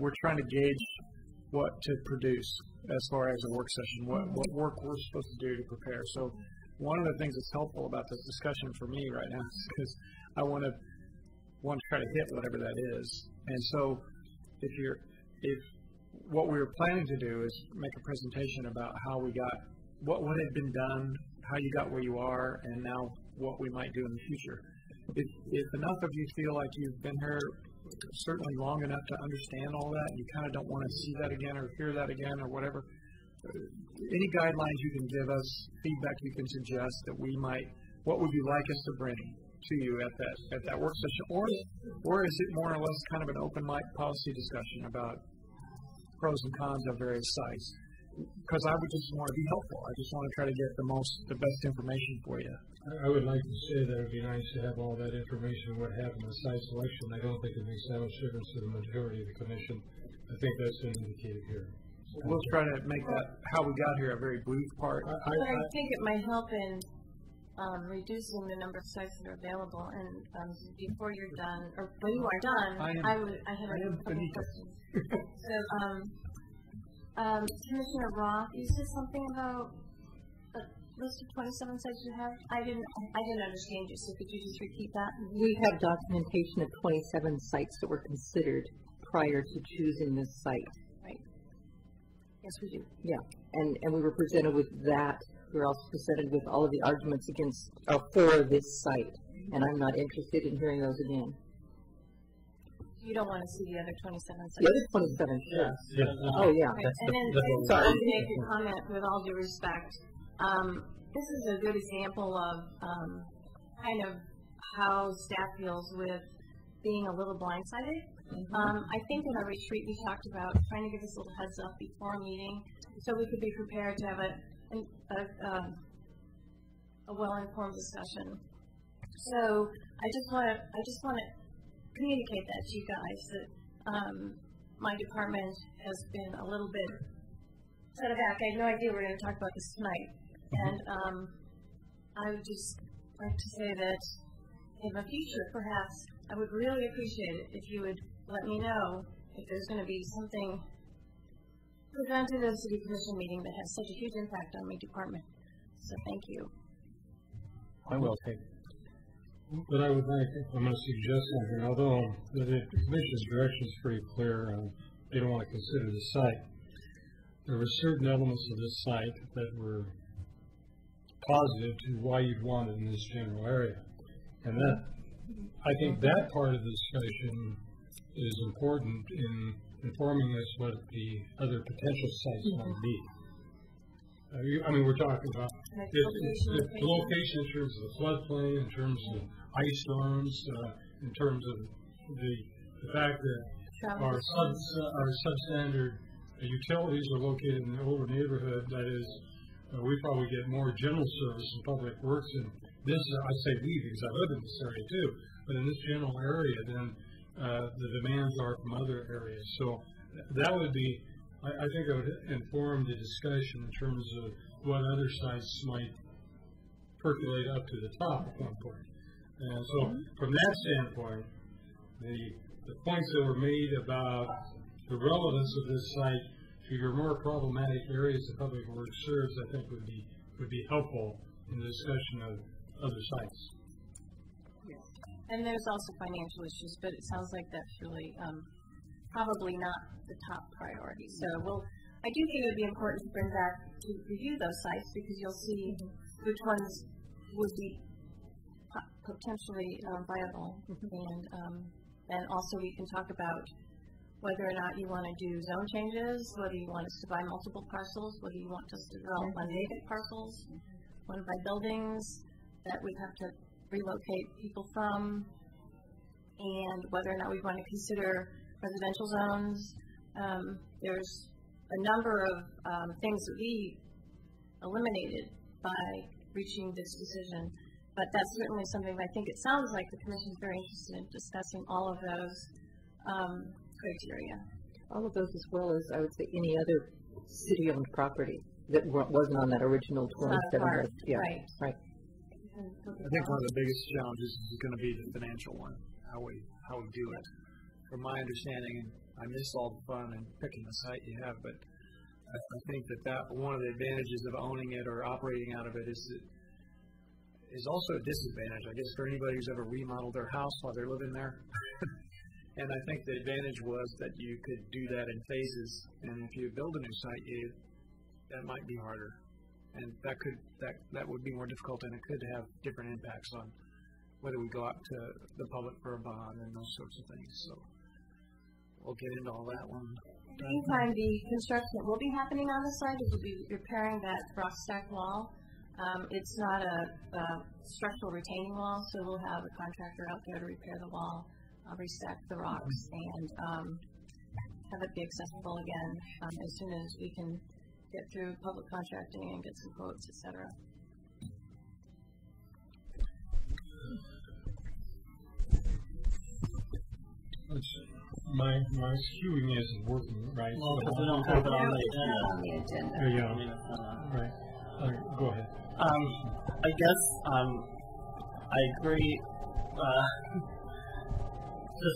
we're trying to gauge what to produce as far as a work session, what work we're supposed to do to prepare. So one of the things that's helpful about this discussion for me right now is because I want to try to hit whatever that is. And so if what we were planning to do is make a presentation about how we got, what had been done, how you got where you are, and now what we might do in the future. If enough of you feel like you've been here certainly long enough to understand all that, and you kind of don't want to see that again or hear that again or whatever, any guidelines you can give us, feedback you can suggest that we might, what would you like us to bring to you at that work session, or is it more or less kind of an open mic policy discussion about pros and cons of various sites? Because I would just want to be helpful. I just want to try to get the best information for you. I would like to say that it would be nice to have all that information, what happened with site selection. I don't think it makes that much difference to the majority of the commission. I think that's been indicated here. We'll try to make that, how we got here, a very brief part. But I think it might help in reducing the number of sites that are available. And before you're done, or when you are done, I have a couple questions. So, Commissioner Roth, you said something about a list of 27 sites you have. I didn't understand you. So could you just repeat that? We have documentation of 27 sites that were considered prior to choosing this site. Right. Yes, we do. Yeah, and we were presented with that. We were also presented with all of the arguments for this site, and I'm not interested in hearing those again. You don't want to see the other 27 sites? The other 27, sure. Yeah. Oh, yeah. Okay. And then, sorry to make a comment with all due respect. This is a good example of kind of how staff feels with being a little blindsided I think in our retreat we talked about trying to give us a little heads up before a meeting so we could be prepared to have a well-informed discussion. So I just want to communicate that to you guys that my department has been a little bit set aback. I had no idea we were going to talk about this tonight, and I would just like to say that in the future, perhaps, I would really appreciate it if you would let me know if there's going to be something presented at a city commission meeting that has such a huge impact on my department. So thank you. I will take. But I would like, I'm going to suggest something, although the commission's direction is pretty clear, they don't want to consider the site. There were certain elements of this site that were positive to why you'd want it in this general area. And that, I think that part of the discussion is important in informing us what the other potential sites might be. I mean, we're talking about the location in terms of the floodplain, in terms of ice storms, in terms of the fact that our substandard utilities are located in the older neighborhood. That is, we probably get more general service in public works, and this, I say we because I live in this area too, but in this general area than the demands are from other areas. So that would be, I think it would inform the discussion in terms of what other sites might percolate up to the top at one point. And so from that standpoint, the points that were made about the relevance of this site to your more problematic areas of public works serves, I think would be helpful in the discussion of other sites. Yes. And there's also financial issues, but it sounds like that's really probably not the top priority. So I do think it would be important to bring back to review those sites because you'll see which ones would be potentially viable, and also we can talk about whether or not you want to do zone changes, whether you want us to buy multiple parcels, whether you want us to develop unvacant parcels, want to buy buildings that we have to relocate people from, and whether or not we want to consider residential zones. There's a number of things that we eliminated by reaching this decision, but that's certainly something that I think it sounds like the Commission is very interested in discussing all of those criteria. All of those, as well as, I would say, any other city-owned property that wasn't on that original 27 list. Yeah, right. I think one of the biggest challenges is going to be the financial one, how we do it. From my understanding, I miss all the fun and picking the site you have, but I think that one of the advantages of owning it or operating out of it is also a disadvantage, I guess, for anybody who's ever remodeled their house while they're living there. And I think the advantage was that you could do that in phases, and if you build a new site, that might be harder, and that would be more difficult, and it could have different impacts on whether we go out to the public for a bond and those sorts of things. So we'll get into all that one. In the meantime, the construction that will be happening on the site is we'll be repairing that frost stack wall. It's not a structural retaining wall, so we'll have a contractor out there to repair the wall, restack the rocks, and have it be accessible again as soon as we can get through public contracting and get some quotes, etc. My skewing isn't working right. Well, because we don't have it on the agenda. There you go. Right. Go ahead. I guess I agree to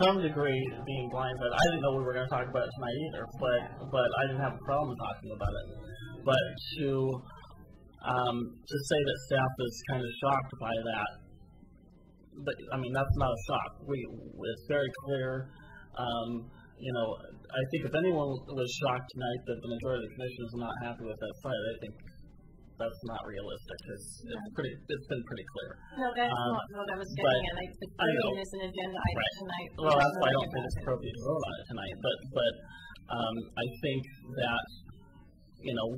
some degree being blindsided. I didn't know we were going to talk about it tonight either, but I didn't have a problem talking about it. But to say that staff is kind of shocked by that, but I mean that's not a shock. It's very clear. I think if anyone was shocked tonight that the majority of the commission is not happy with that site, I think that's not realistic. It's been pretty clear. No, that's not what I was getting at. I know it's an agenda item tonight. Well, that's why I don't think it's appropriate to vote on it tonight. But I think that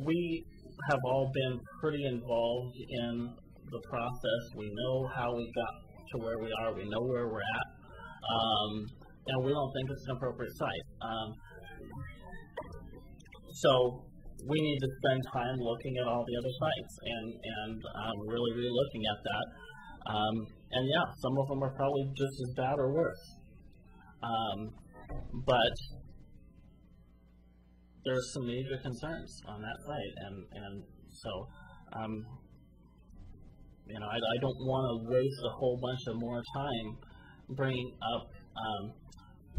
we have all been pretty involved in the process. We know how we got to where we are. We know where we're at. and we don't think it's an appropriate site. So we need to spend time looking at all the other sites and really looking at that. And yeah, some of them are probably just as bad or worse. But there's some major concerns on that site, and so you know, I don't want to waste a whole bunch of more time bringing up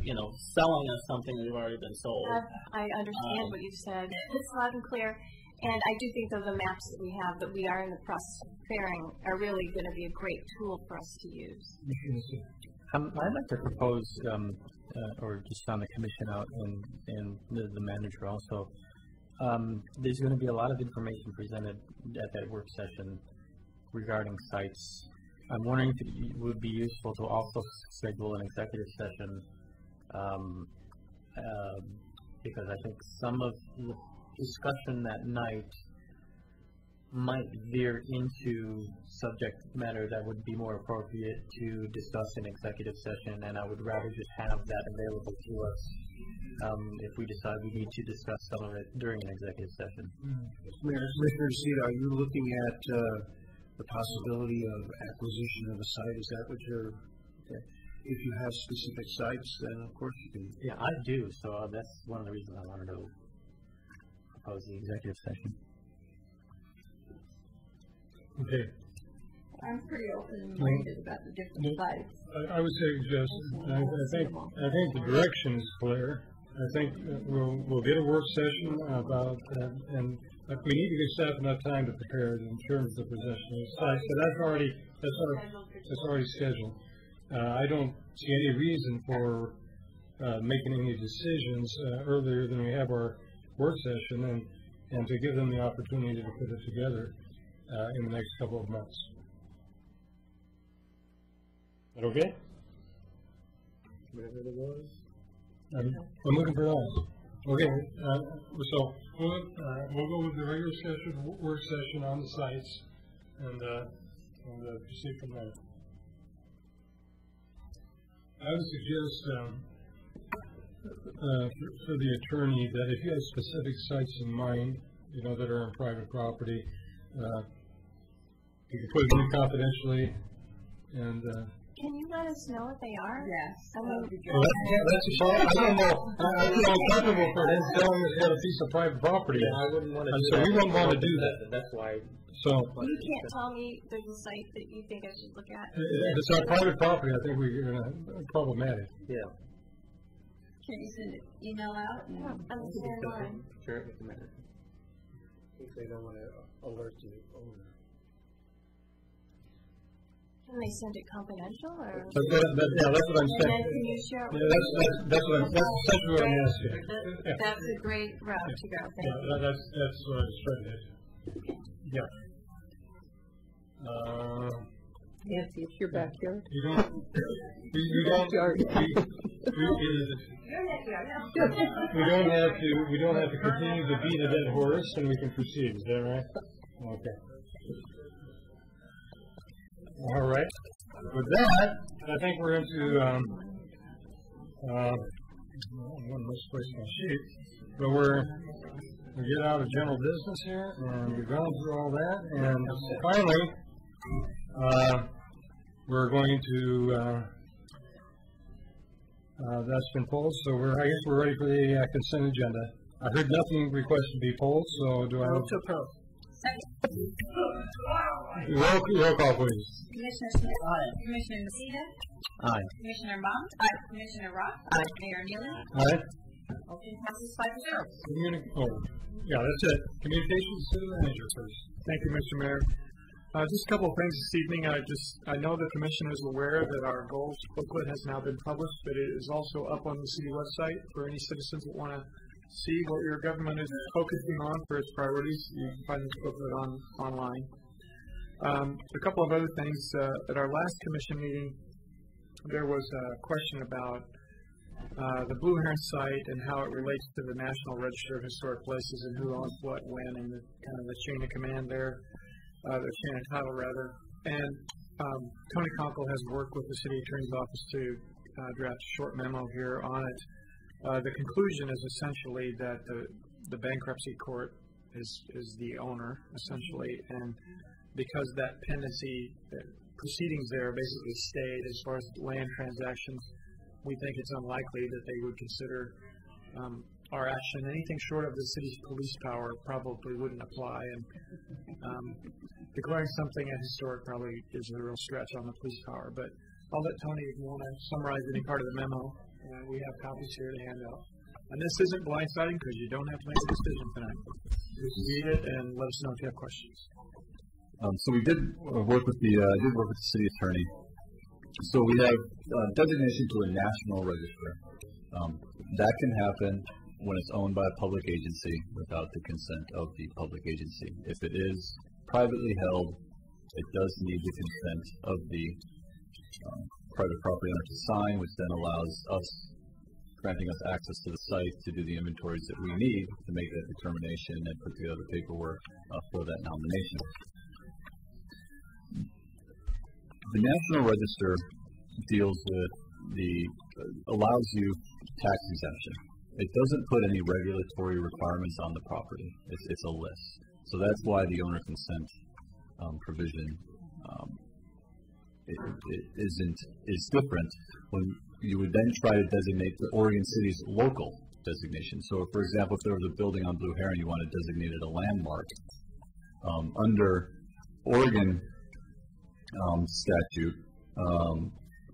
you know, selling us something we've already been sold. I understand what you said. It's loud and clear. And I do think that the maps that we have that we are in the process of preparing are really going to be a great tool for us to use. I'd like to propose, or just on the commission out and the manager also, there's going to be a lot of information presented at that work session regarding sites. I'm wondering if it would be useful to also schedule an executive session, because I think some of the discussion that night might veer into subject matter that would be more appropriate to discuss in executive session, and I would rather just have that available to us if we decide we need to discuss some of it during an executive session. Commissioner Zito, are you looking at the possibility of acquisition of a site? Is that what you're... Okay. If you have specific sites, then of course you can... Yeah, I do, so that's one of the reasons I wanted to propose the executive session. Okay. I'm pretty open-minded about the different sites. I would say, I think the direction is clear. I think we'll get a work session about that, and we need to give staff enough time to prepare in terms of the possession of the site. So that's already scheduled. I don't see any reason for making any decisions earlier than we have our work session, and to give them the opportunity to put it together in the next couple of months. Is that okay? Whatever it was. I'm looking for that. Okay, so we'll go with the regular scheduled work session on the sites, and proceed from there. I would suggest for the attorney that if you have specific sites in mind, you know, that are on private property, you can put them in confidentially, and can you let us know what they are? Yes. I mean, that's a problem. I don't know. I feel uncomfortable for him telling us what a piece of private property is. I wouldn't want to so we wouldn't want to do that. That's why. So you can't tell me there's a site that you think I should look at? If it's on private property, I think we're problematic. Yeah. Can you send an email out? Understand why. Share it with the manager. If they don't want to alert the owner. Can they send it confidential, or? Yeah, that's what I'm saying. And then can you share it with that's essentially what I'm asking. That's a great route to go. Thank you. That's what I was trying to do. Yeah. Nancy, it's your backyard. We don't have to continue to beat a dead horse, and we can proceed. Is that right? Okay. All right. With that, I think we're into one misplaced my sheet, but we get out of general business here, and we've gone through all that, and finally, we're going to. That's been pulled, so I guess we're ready for the consent agenda. I heard nothing requested to be pulled, so do I? Roll call, please. Commissioner Smith. Aye. Commissioner Nocita. Aye. Commissioner Mond. Aye. Commissioner Rock. Aye. Mayor Nealon. Aye. Motion passes 5-0. Yeah, that's it. Communications to the manager first. Thank you, Mr. Mayor. Just a couple of things this evening. I know the commission is aware that our goals booklet has now been published, but it is also up on the city website for any citizens that want to see what your government is focusing on for its priorities. You can find this booklet online. A couple of other things. At our last commission meeting, there was a question about the Blue Heron site and how it relates to the National Register of Historic Places and who owns what, when, and kind of the chain of command there, the chain of title rather. And Tony Conkle has worked with the city attorney's office to draft a short memo here on it. The conclusion is essentially that the bankruptcy court is the owner, essentially, and because that pendency proceedings there basically stayed as far as land transactions, we think it's unlikely that they would consider our action. Anything short of the city's police power probably wouldn't apply, and declaring something a historic probably is a real stretch on the police power. But I'll let Tony, if you want to summarize any part of the memo. We have copies here to hand out. And this isn't blindsiding because you don't have to make a decision tonight. Just read it and let us know if you have questions. So we did work with the city attorney. So we have designation to a national register. That can happen when it's owned by a public agency without the consent of the public agency. If it is privately held, it does need the consent of the private property owner to sign, which then allows us, granting us access to the site to do the inventories that we need to make that determination and put together the paperwork for that nomination. The National Register deals with allows you tax exemption. It doesn't put any regulatory requirements on the property. It's a list. So that's why the owner consent provision is different when you would then try to designate the Oregon City's local designation. So, for example, if there was a building on Blue Heron, you want to designate it a landmark. Under Oregon statute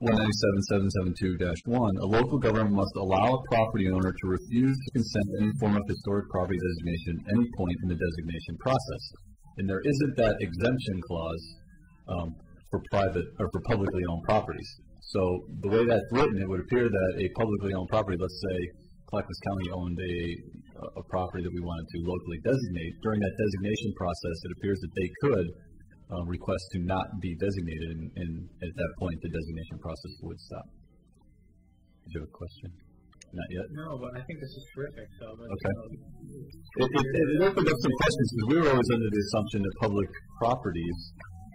197772-1, a local government must allow a property owner to refuse to consent to any form of historic property designation at any point in the designation process. And there isn't that exemption clause for private or for publicly owned properties. So the way that's written, it would appear that a publicly owned property, let's say Clackamas County owned a property that we wanted to locally designate. During that designation process, it appears that they could request to not be designated, and at that point, the designation process would stop. Did you have a question? Not yet? No, but I think this is terrific. So okay. It opened up some questions because we were always under the assumption that public properties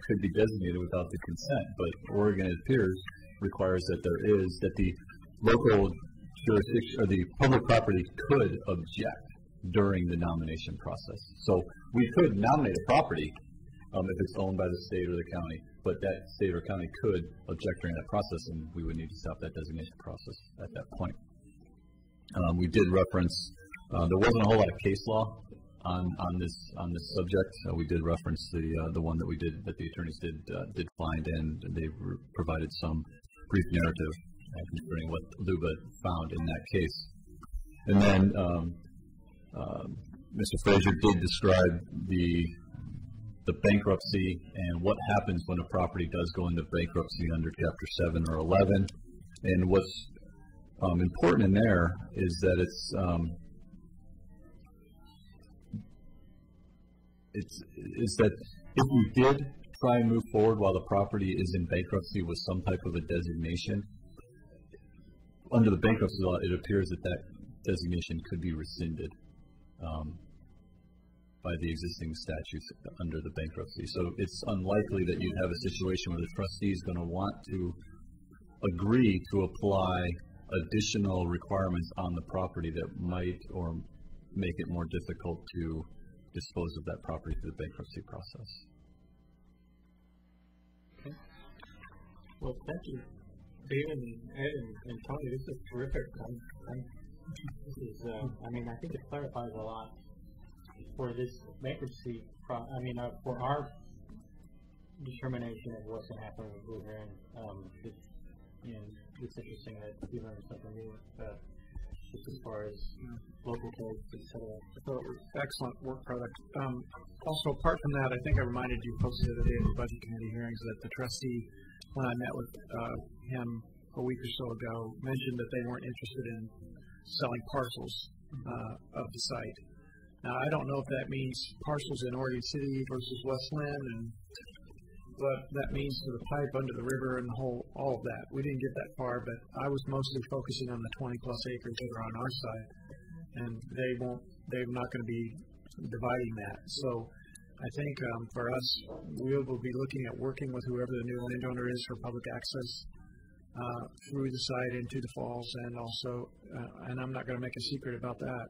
could be designated without the consent, but Oregon, it appears, requires that the local jurisdiction or the public property could object during the nomination process. So we could nominate a property if it's owned by the state or the county, but that state or county could object during that process, and we would need to stop that designation process at that point. We did reference, there wasn't a whole lot of case law on this subject. We did reference the one that the attorneys did find, and they provided some brief narrative concerning what LUBA found in that case. And then Mr. Frazier did describe the bankruptcy and what happens when a property does go into bankruptcy under Chapter 7 or 11. And what's important in there is that it's that if we did try and move forward while the property is in bankruptcy with some type of a designation, under the bankruptcy law, it appears that that designation could be rescinded by the existing statutes under the bankruptcy. So it's unlikely that you'd have a situation where the trustee is going to want to agree to apply additional requirements on the property that might or make it more difficult to dispose of that property through the bankruptcy process. Okay. Well, thank you, David and Ed and Tony. This is terrific. I think it clarifies a lot for this bankruptcy. For our determination of what's going to happen with Blue Heron. It's interesting that we learned something new. Just as far as local codes, etc. So excellent work product. Also, apart from that, I think I reminded you folks the other day in the budget committee hearings that the trustee, when I met with him a week or so ago, mentioned that they weren't interested in selling parcels of the site. Now, I don't know if that means parcels in Oregon City versus West Linn, and what that means to the pipe under the river and all of that. We didn't get that far, but I was mostly focusing on the 20 plus acres that are on our side, and they're not going to be dividing that. So I think for us, we will be looking at working with whoever the new landowner is for public access through the site into the falls, and also, and I'm not going to make a secret about that.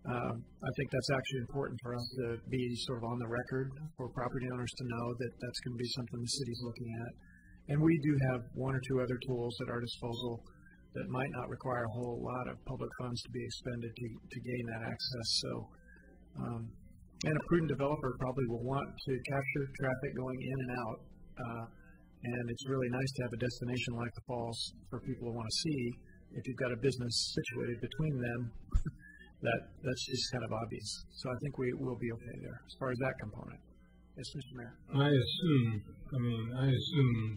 I think that's actually important for us to be sort of on the record for property owners to know that that's going to be something the city's looking at. And we do have one or two other tools at our disposal that might not require a whole lot of public funds to be expended to gain that access. So, and a prudent developer probably will want to capture traffic going in and out. And it's really nice to have a destination like the falls for people who want to see. If you've got a business situated between them, that's just kind of obvious. So I think we will be okay there as far as that component. Yes, Mr. Mayor. I assume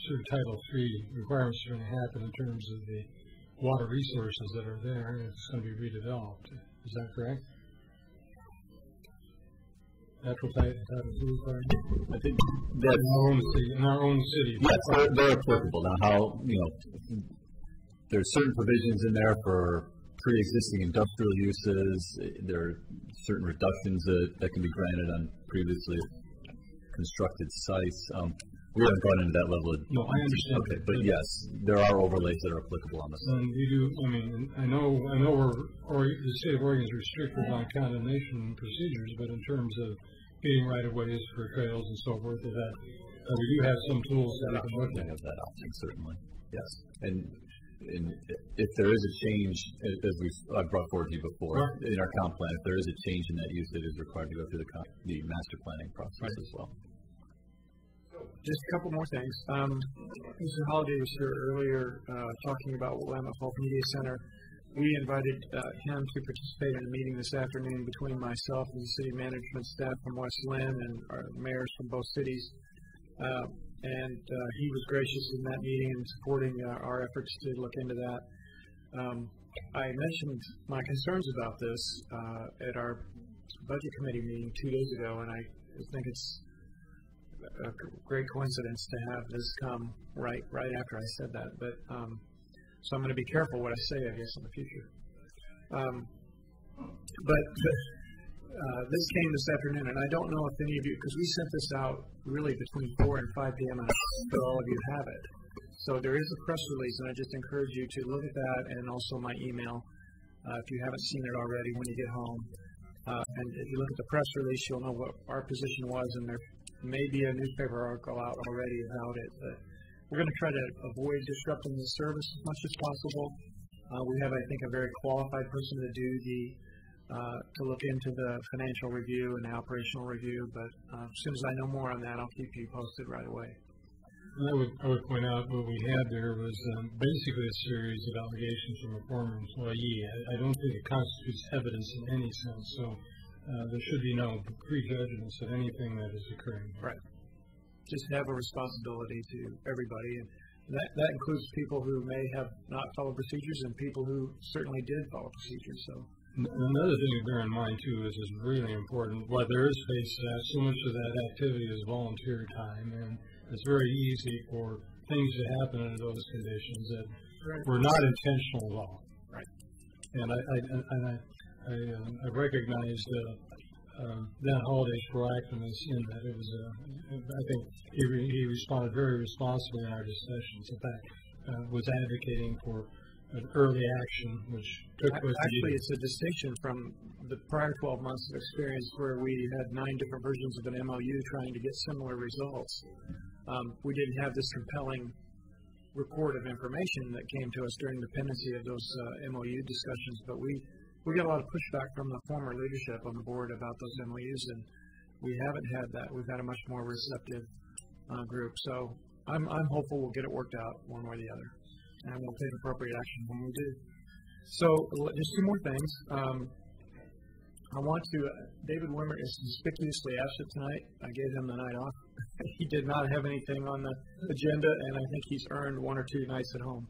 certain Title III requirements are going to happen in terms of the water resources that are there, and it's going to be redeveloped. Is that correct? Natural Title II requirements? I think that's in our own city. Yes, they're applicable. Now, how, there's certain provisions in there for pre-existing industrial uses. There are certain reductions that can be granted on previously constructed sites. We haven't gone into that level of No, I understand. Okay, but yes, there are overlays that are applicable on the site. And you do, I know the state of Oregon is restricted on condemnation procedures, but in terms of getting right-of-ways for trails and so forth, we do have some tools that we can look at. Have that option, certainly. Yes. And if there is a change, as I've brought forward to you before, in our comp plan, if there is a change in that use, it is required to go through the master planning process as well. Just a couple more things. Mr. Holliday was here earlier talking about Willamette Falls Media Center. We invited him to participate in a meeting this afternoon between myself and the city management staff from West Lynn and our mayors from both cities. And he was gracious in that meeting and supporting our efforts to look into that. I mentioned my concerns about this at our budget committee meeting 2 days ago, and I think it's a great coincidence to have this come right after I said that. But so I'm going to be careful what I say, I guess, in the future. This came this afternoon, and I don't know if any of you, because we sent this out really between 4 and 5 p.m., and so all of you have it. So there is a press release, and I just encourage you to look at that and also my email if you haven't seen it already when you get home. And if you look at the press release, you'll know what our position was, and there may be a newspaper article out already about it. But we're going to try to avoid disrupting the service as much as possible. We have, I think, a very qualified person to do to look into the financial review and the operational review, but as soon as I know more on that, I'll keep you posted right away. I would point out what we had there was basically a series of allegations from a former employee. I don't think it constitutes evidence in any sense, so there should be no prejudgments of anything that is occurring. Right. Just have a responsibility to everybody, and that includes people who may have not followed procedures and people who certainly did follow procedures. So. Another thing to bear in mind, too, is really important. While there is space for that, so much of that activity is volunteer time, and it's very easy for things to happen under those conditions that were not intentional at all. Right. And I recognize Dan Holliday's proactiveness in that. It was, I think he responded very responsibly in our discussions. In fact, was advocating for an early action, which took place. Actually, it's a distinction from the prior 12 months of experience where we had 9 different versions of an MOU trying to get similar results. We didn't have this compelling report of information that came to us during the pendency of those MOU discussions, but we got a lot of pushback from the former leadership on the board about those MOUs, and we haven't had that. We've had a much more receptive group. So I'm hopeful we'll get it worked out one way or the other, and we'll take appropriate action when we do. So just 2 more things. I want to, David Wimmer is conspicuously absent tonight. I gave him the night off. He did not have anything on the agenda, and I think he's earned 1 or 2 nights at home.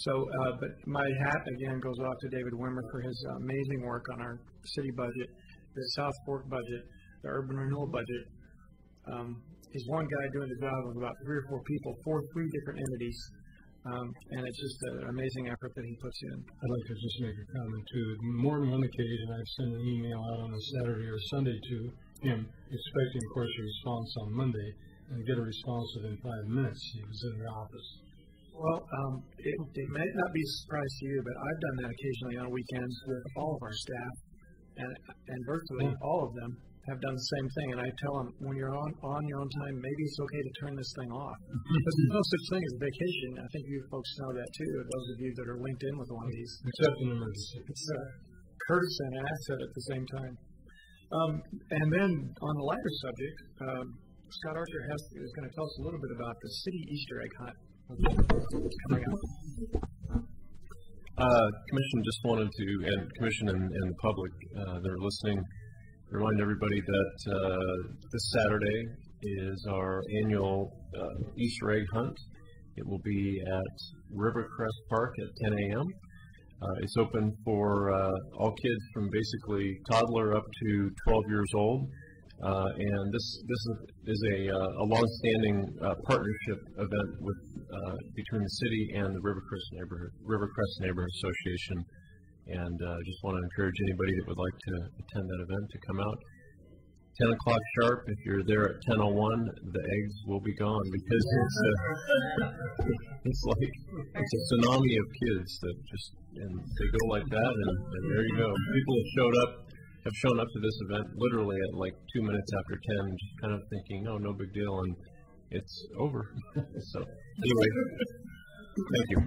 So, but my hat again goes off to David Wimmer for his amazing work on our city budget, the South Fork budget, the urban renewal budget. He's one guy doing the job of about 3 or 4 people for 3 different entities. And it's just an amazing effort that he puts in. I'd like to just make a comment too. More than one occasion, I've sent an email out on a Saturday or Sunday to him, expecting, of course, a response on Monday, and get a response within 5 minutes. He was in the office. Well, it may not be a surprise to you, but I've done that occasionally on weekends with all of our staff, and virtually all of them have done the same thing. And I tell them, when you're on your own time, maybe it's okay to turn this thing off. Because there's no such thing as vacation. I think you folks know that too, those of you that are linked in with one of these. Except in emergency. It's a courtesy and an asset at the same time. And then on the lighter subject, Scott Archer is going to tell us a little bit about the city Easter egg hunt coming up. Commission just wanted to, and Commission and the public that are listening, remind everybody that this Saturday is our annual Easter egg hunt. It will be at Rivercrest Park at 10 a.m. It's open for all kids from basically toddler up to 12 years old. And this is a long-standing partnership event with between the city and the Rivercrest Neighborhood Association, and just want to encourage anybody that would like to attend that event to come out. 10 o'clock sharp. If you're there at 10:01, the eggs will be gone because it's like it's a tsunami of kids that just and they go like that, and there you go. People have shown up to this event literally at like 2 minutes after 10, just kind of thinking, oh, no big deal, and it's over. So anyway, thank you.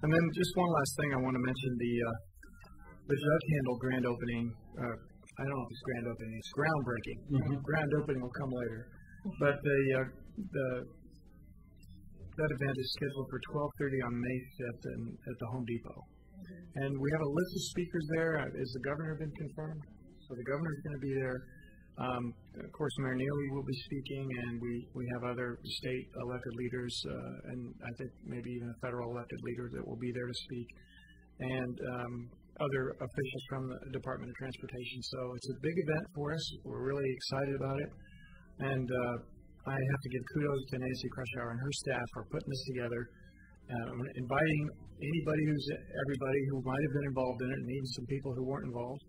And then just one last thing I want to mention, the Jug Handle grand opening. I don't know if it's grand opening, it's groundbreaking. Mm-hmm. Grand opening will come later. But that event is scheduled for 12:30 on May 5th at the Home Depot. And we have a list of speakers there. Has the governor been confirmed? So the governor's going to be there. Of course, Mayor Neely will be speaking, and we have other state elected leaders, and I think maybe even a federal elected leader that will be there to speak, and other officials from the Department of Transportation. So it's a big event for us. We're really excited about it. And I have to give kudos to Nancy Krushauer and her staff for putting this together. I'm inviting everybody who might have been involved in it, and even some people who weren't involved.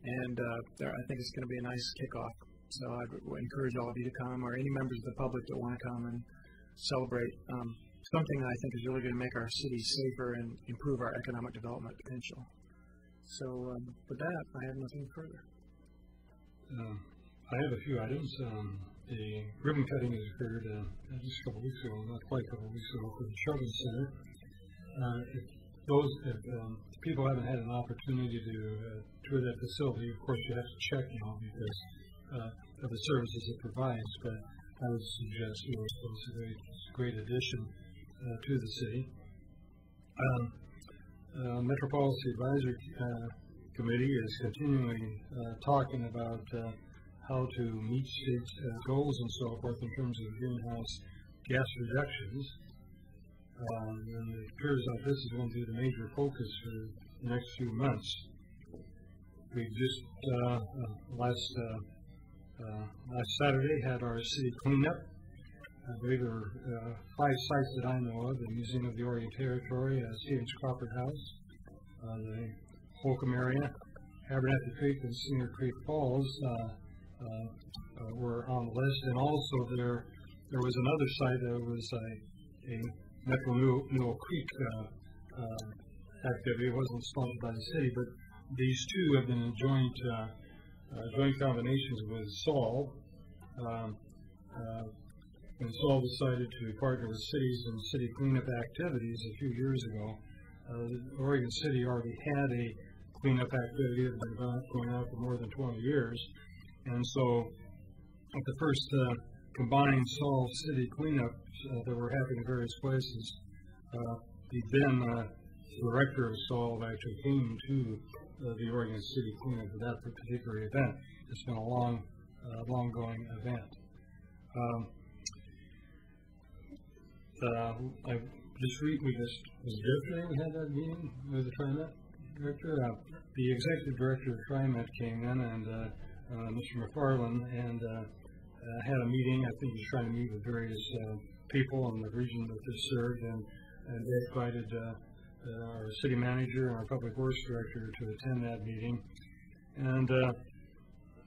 And I think it's going to be a nice kickoff. So I would encourage all of you to come, or any members of the public that want to come and celebrate something that I think is really going to make our city safer and improve our economic development potential. So with that, I have nothing further. I have a few items. The ribbon cutting has occurred just a couple weeks ago, not quite a couple weeks ago, for the Children's Center. If people haven't had an opportunity to tour that facility, of course you have to check now because of the services it provides, but I would suggest it's a great addition to the city. Metro Policy Advisory Committee is continually talking about how to meet state goals and so forth in terms of greenhouse gas reductions. And it appears like this is going to be the major focus for the next few months. We just last Saturday had our city cleanup. I believe there were 5 sites that I know of: the Museum of the Oregon Territory, Stevens Crawford House, the Holcomb area, Abernathy Creek, and Senior Creek Falls were on the list. And also there was another site that was a Metro Newell Creek activity. It wasn't sponsored by the city, but these two have been in joint combinations with Saul. And Saul decided to partner with cities in city cleanup activities a few years ago. Oregon City already had a cleanup activity that had been going on for more than 20 years. And so at the first combined Saul City cleanups that were happening in various places, the then director of Saul actually came to the Oregon City cleanup for that particular event. It's been a long-going event. Yesterday we had that meeting with the TriMet director. The executive director of TriMet came in, and Mr. McFarland, and had a meeting. I think he's trying to meet with various people in the region that they served, and they invited our city manager and our public works director to attend that meeting. And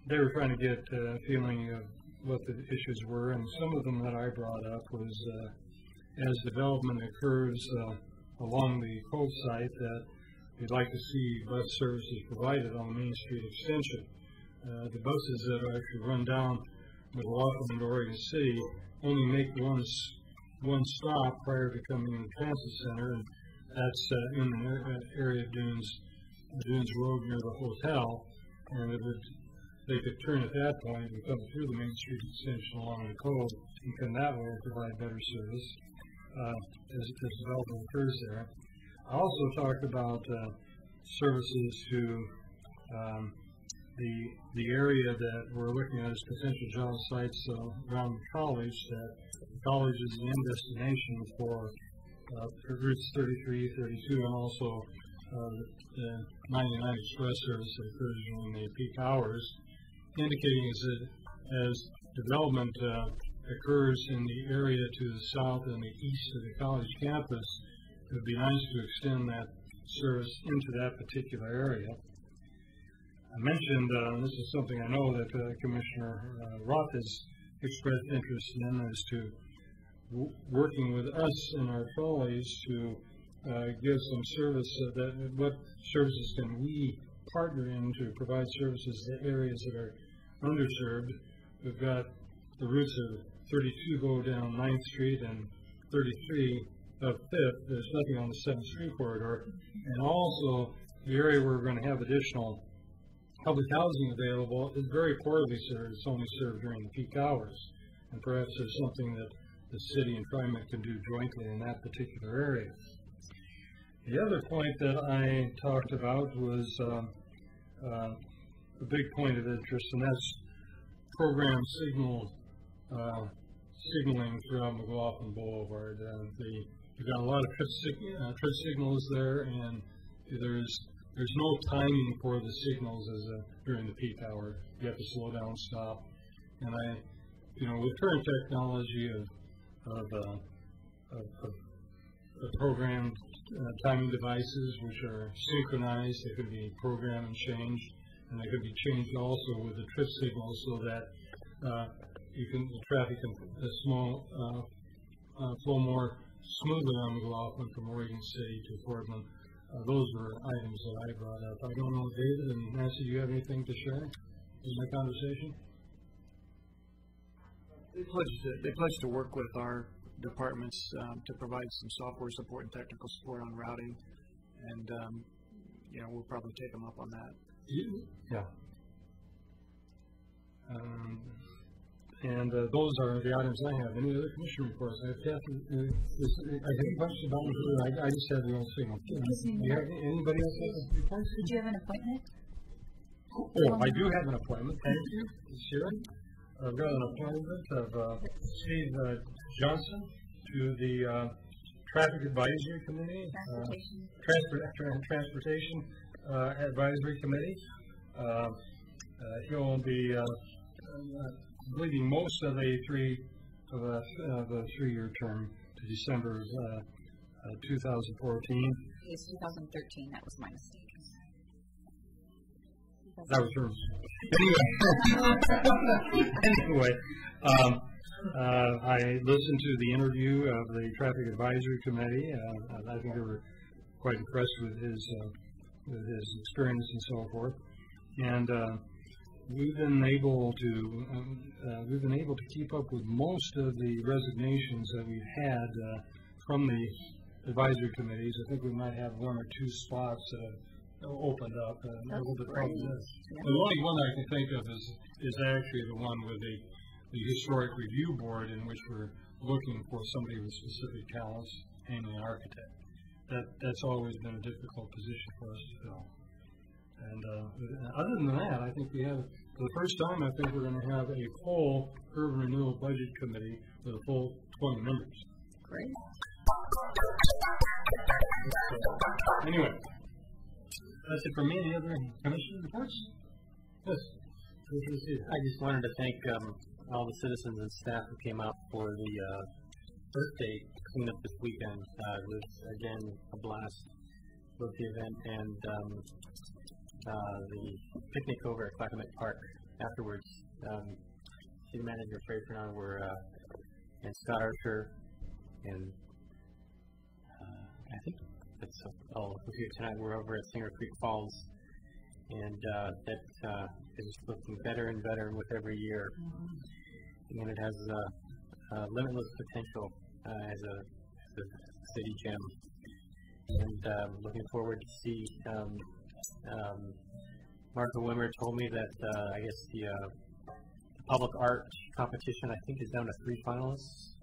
they were trying to get a feeling of what the issues were, and some of them that I brought up was as development occurs along the cove site, that we'd like to see bus services provided on the Main Street extension. The buses that actually run down McLaughlin and Oregon City only make one stop prior to coming in the transit center, and that's in the area of Dunes Road near the hotel, and they could turn at that point and come through the Main Street extension along the cove and come that way and provide better service as development occurs there. I also talked about services to the area that we're looking at as potential job sites around the college. That the college is the end destination for routes 33, 32, and also the 99 Express service that occurs during the peak hours, indicating is that as development occurs in the area to the south and the east of the college campus, it would be nice to extend that service into that particular area. I mentioned, this is something I know that Commissioner Roth has expressed interest in, as to working with us and our trolleys to give some service. What services can we partner in to provide services to areas that are underserved? We've got the routes of 32 go down 9th Street and 33 up 5th. There's nothing on the 7th Street corridor. And also, the area where we're going to have additional public housing available is very poorly served. It's only served during the peak hours. And perhaps there's something that the city and TriMet can do jointly in that particular area. The other point that I talked about was a big point of interest, and that's program signaling throughout McLaughlin Boulevard. We've got a lot of trip signals there, and there's no timing for the signals during the peak hour. You have to slow down, stop, and with current technology of programmed timing devices, which are synchronized, they could be programmed and changed, and they could be changed also with the trip signals so that the traffic can flow more smoothly on McLaughlin from Oregon City to Portland. Those were items that I brought up. I don't know, David and Nancy, do you have anything to share in my conversation? They pledged to work with our departments to provide some software support and technical support on routing, and we'll probably take them up on that. Yeah. And those are the items I have. Any other commission reports? I have any questions about them? I just have the own signal. Anybody else have reports? Did you have an appointment? Oh, I do have an appointment. Thank you, Sharon. I've got an appointment of Steve Johnson to the Traffic Advisory Committee. Transportation Advisory Committee. He'll be leading most of the three-year term to December 2014. It's 2013. That was my mistake. That was hers. Anyway, I listened to the interview of the Traffic Advisory Committee. I think they were quite impressed with his experience and so forth. And we've been able to keep up with most of the resignations that we've had from the advisory committees. I think we might have one or two spots opened up. The only one I can think of is actually the one with the Historic Review Board, in which we're looking for somebody with specific talents, namely an architect. That's always been a difficult position for us to fill. And other than that, I think we have, for the first time, I think we're going to have a full Urban Renewal Budget Committee with a full 20 members. Great. Anyway, that's it for me. Any other commission reports? Yes. I just wanted to thank all the citizens and staff who came out for the birthday cleanup this weekend. It was, again, a blast, both the event and the picnic over at Clackamas Park afterwards. City Manager Fred Fernand and Scott Archer and I think that's all of here tonight. We're over at Singer Creek Falls, and that is just looking better and better with every year. And it has limitless potential as a city gem. And looking forward to see. Martha Wimmer told me that I guess the public art competition, I think, is down to 3 finalists,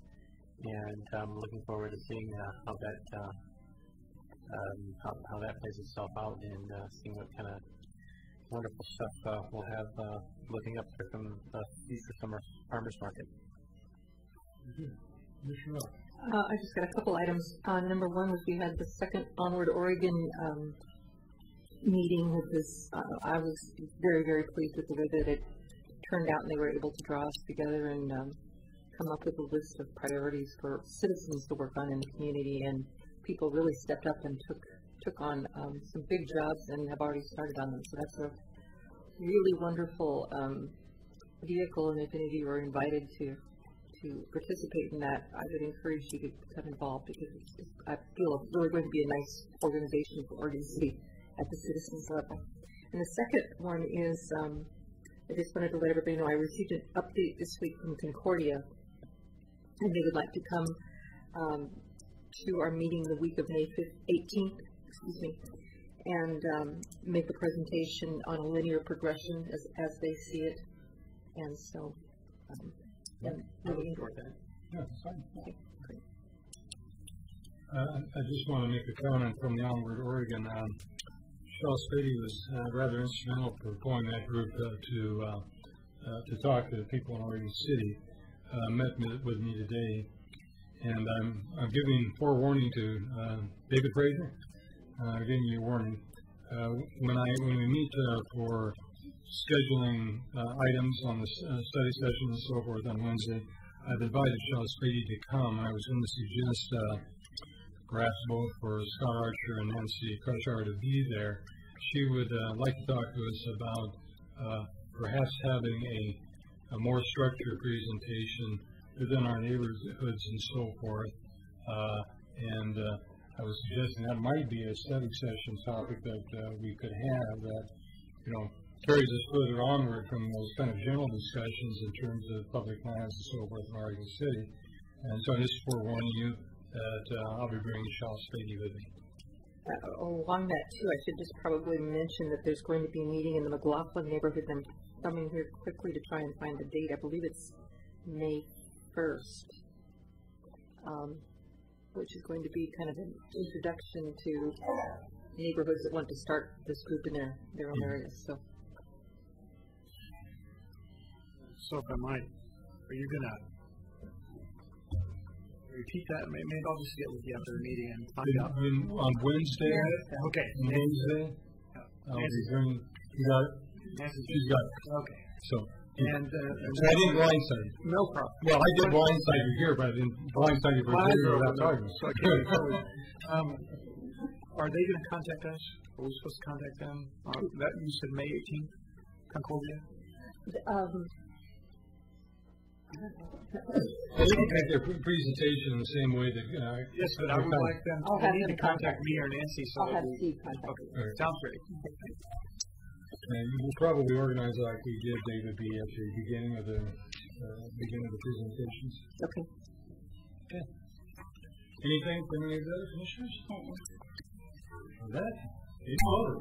and I'm looking forward to seeing how that plays itself out, and seeing what kind of wonderful stuff we'll have looking up there from the future summer farmers market. I just got a couple items. Number one was we had the second Onward Oregon meeting with this. I was very, very pleased with the way that it turned out, and they were able to draw us together and come up with a list of priorities for citizens to work on in the community, and people really stepped up and took on some big jobs and have already started on them. So that's a really wonderful vehicle, and if any of you are invited to participate in that, I would encourage you to become involved, because I feel it's really going to be a nice organization for Oregon City at the citizens level. And the second one is, I just wanted to let everybody know I received an update this week from Concordia, and they would like to come to our meeting the week of May 18th, and make a presentation on a linear progression as they see it. And so, really enjoyed that. Yeah, that's fine. Okay, great. I just want to make a comment from the Onward Oregon. Shaw Spady was rather instrumental for pulling that group to talk to the people in Oregon City. Met with me today, and I'm giving forewarning to David Fraser. Giving you a warning. When we meet for scheduling items on the study session and so forth on Wednesday, I've invited Shaw Spady to come. I was going to suggest perhaps both for Scott Archer and Nancy Krushar to be there. She would like to talk to us about perhaps having a more structured presentation within our neighborhoods and so forth. And I was suggesting that might be a study session topic that we could have that, carries us further onward from those kind of general discussions in terms of public lands and so forth in Oregon City. And so I just forewarning you that I'll be bringing Shaw Spady with me. Along that, too, I should just probably mention that there's going to be a meeting in the McLaughlin neighborhood, and I'm coming here quickly to try and find the date. I believe it's May 1st, which is going to be kind of an introduction to neighborhoods that want to start this group in their own areas. So if I might, are you going to repeat that? Maybe I'll just get with you after the meeting and find out. On Wednesday? Okay. Wednesday? I'll be bringing, you got it? She's got it. Okay. So, and I didn't blindside you. No problem. Well, I did blindside you here, but I didn't blindside you for dinner without talking. So I can't are they going to contact us? Are we supposed to contact them? That you said May 18th, Concordia? They can make their presentation in the same way that. Yes, but I would like them to contact me or Nancy. So I'll have Steve contact you. Okay. Sounds great. And we'll probably organize like we did, David, at the beginning of the presentations. Okay. Okay. Anything from any of the other commissioners? On that, it's over.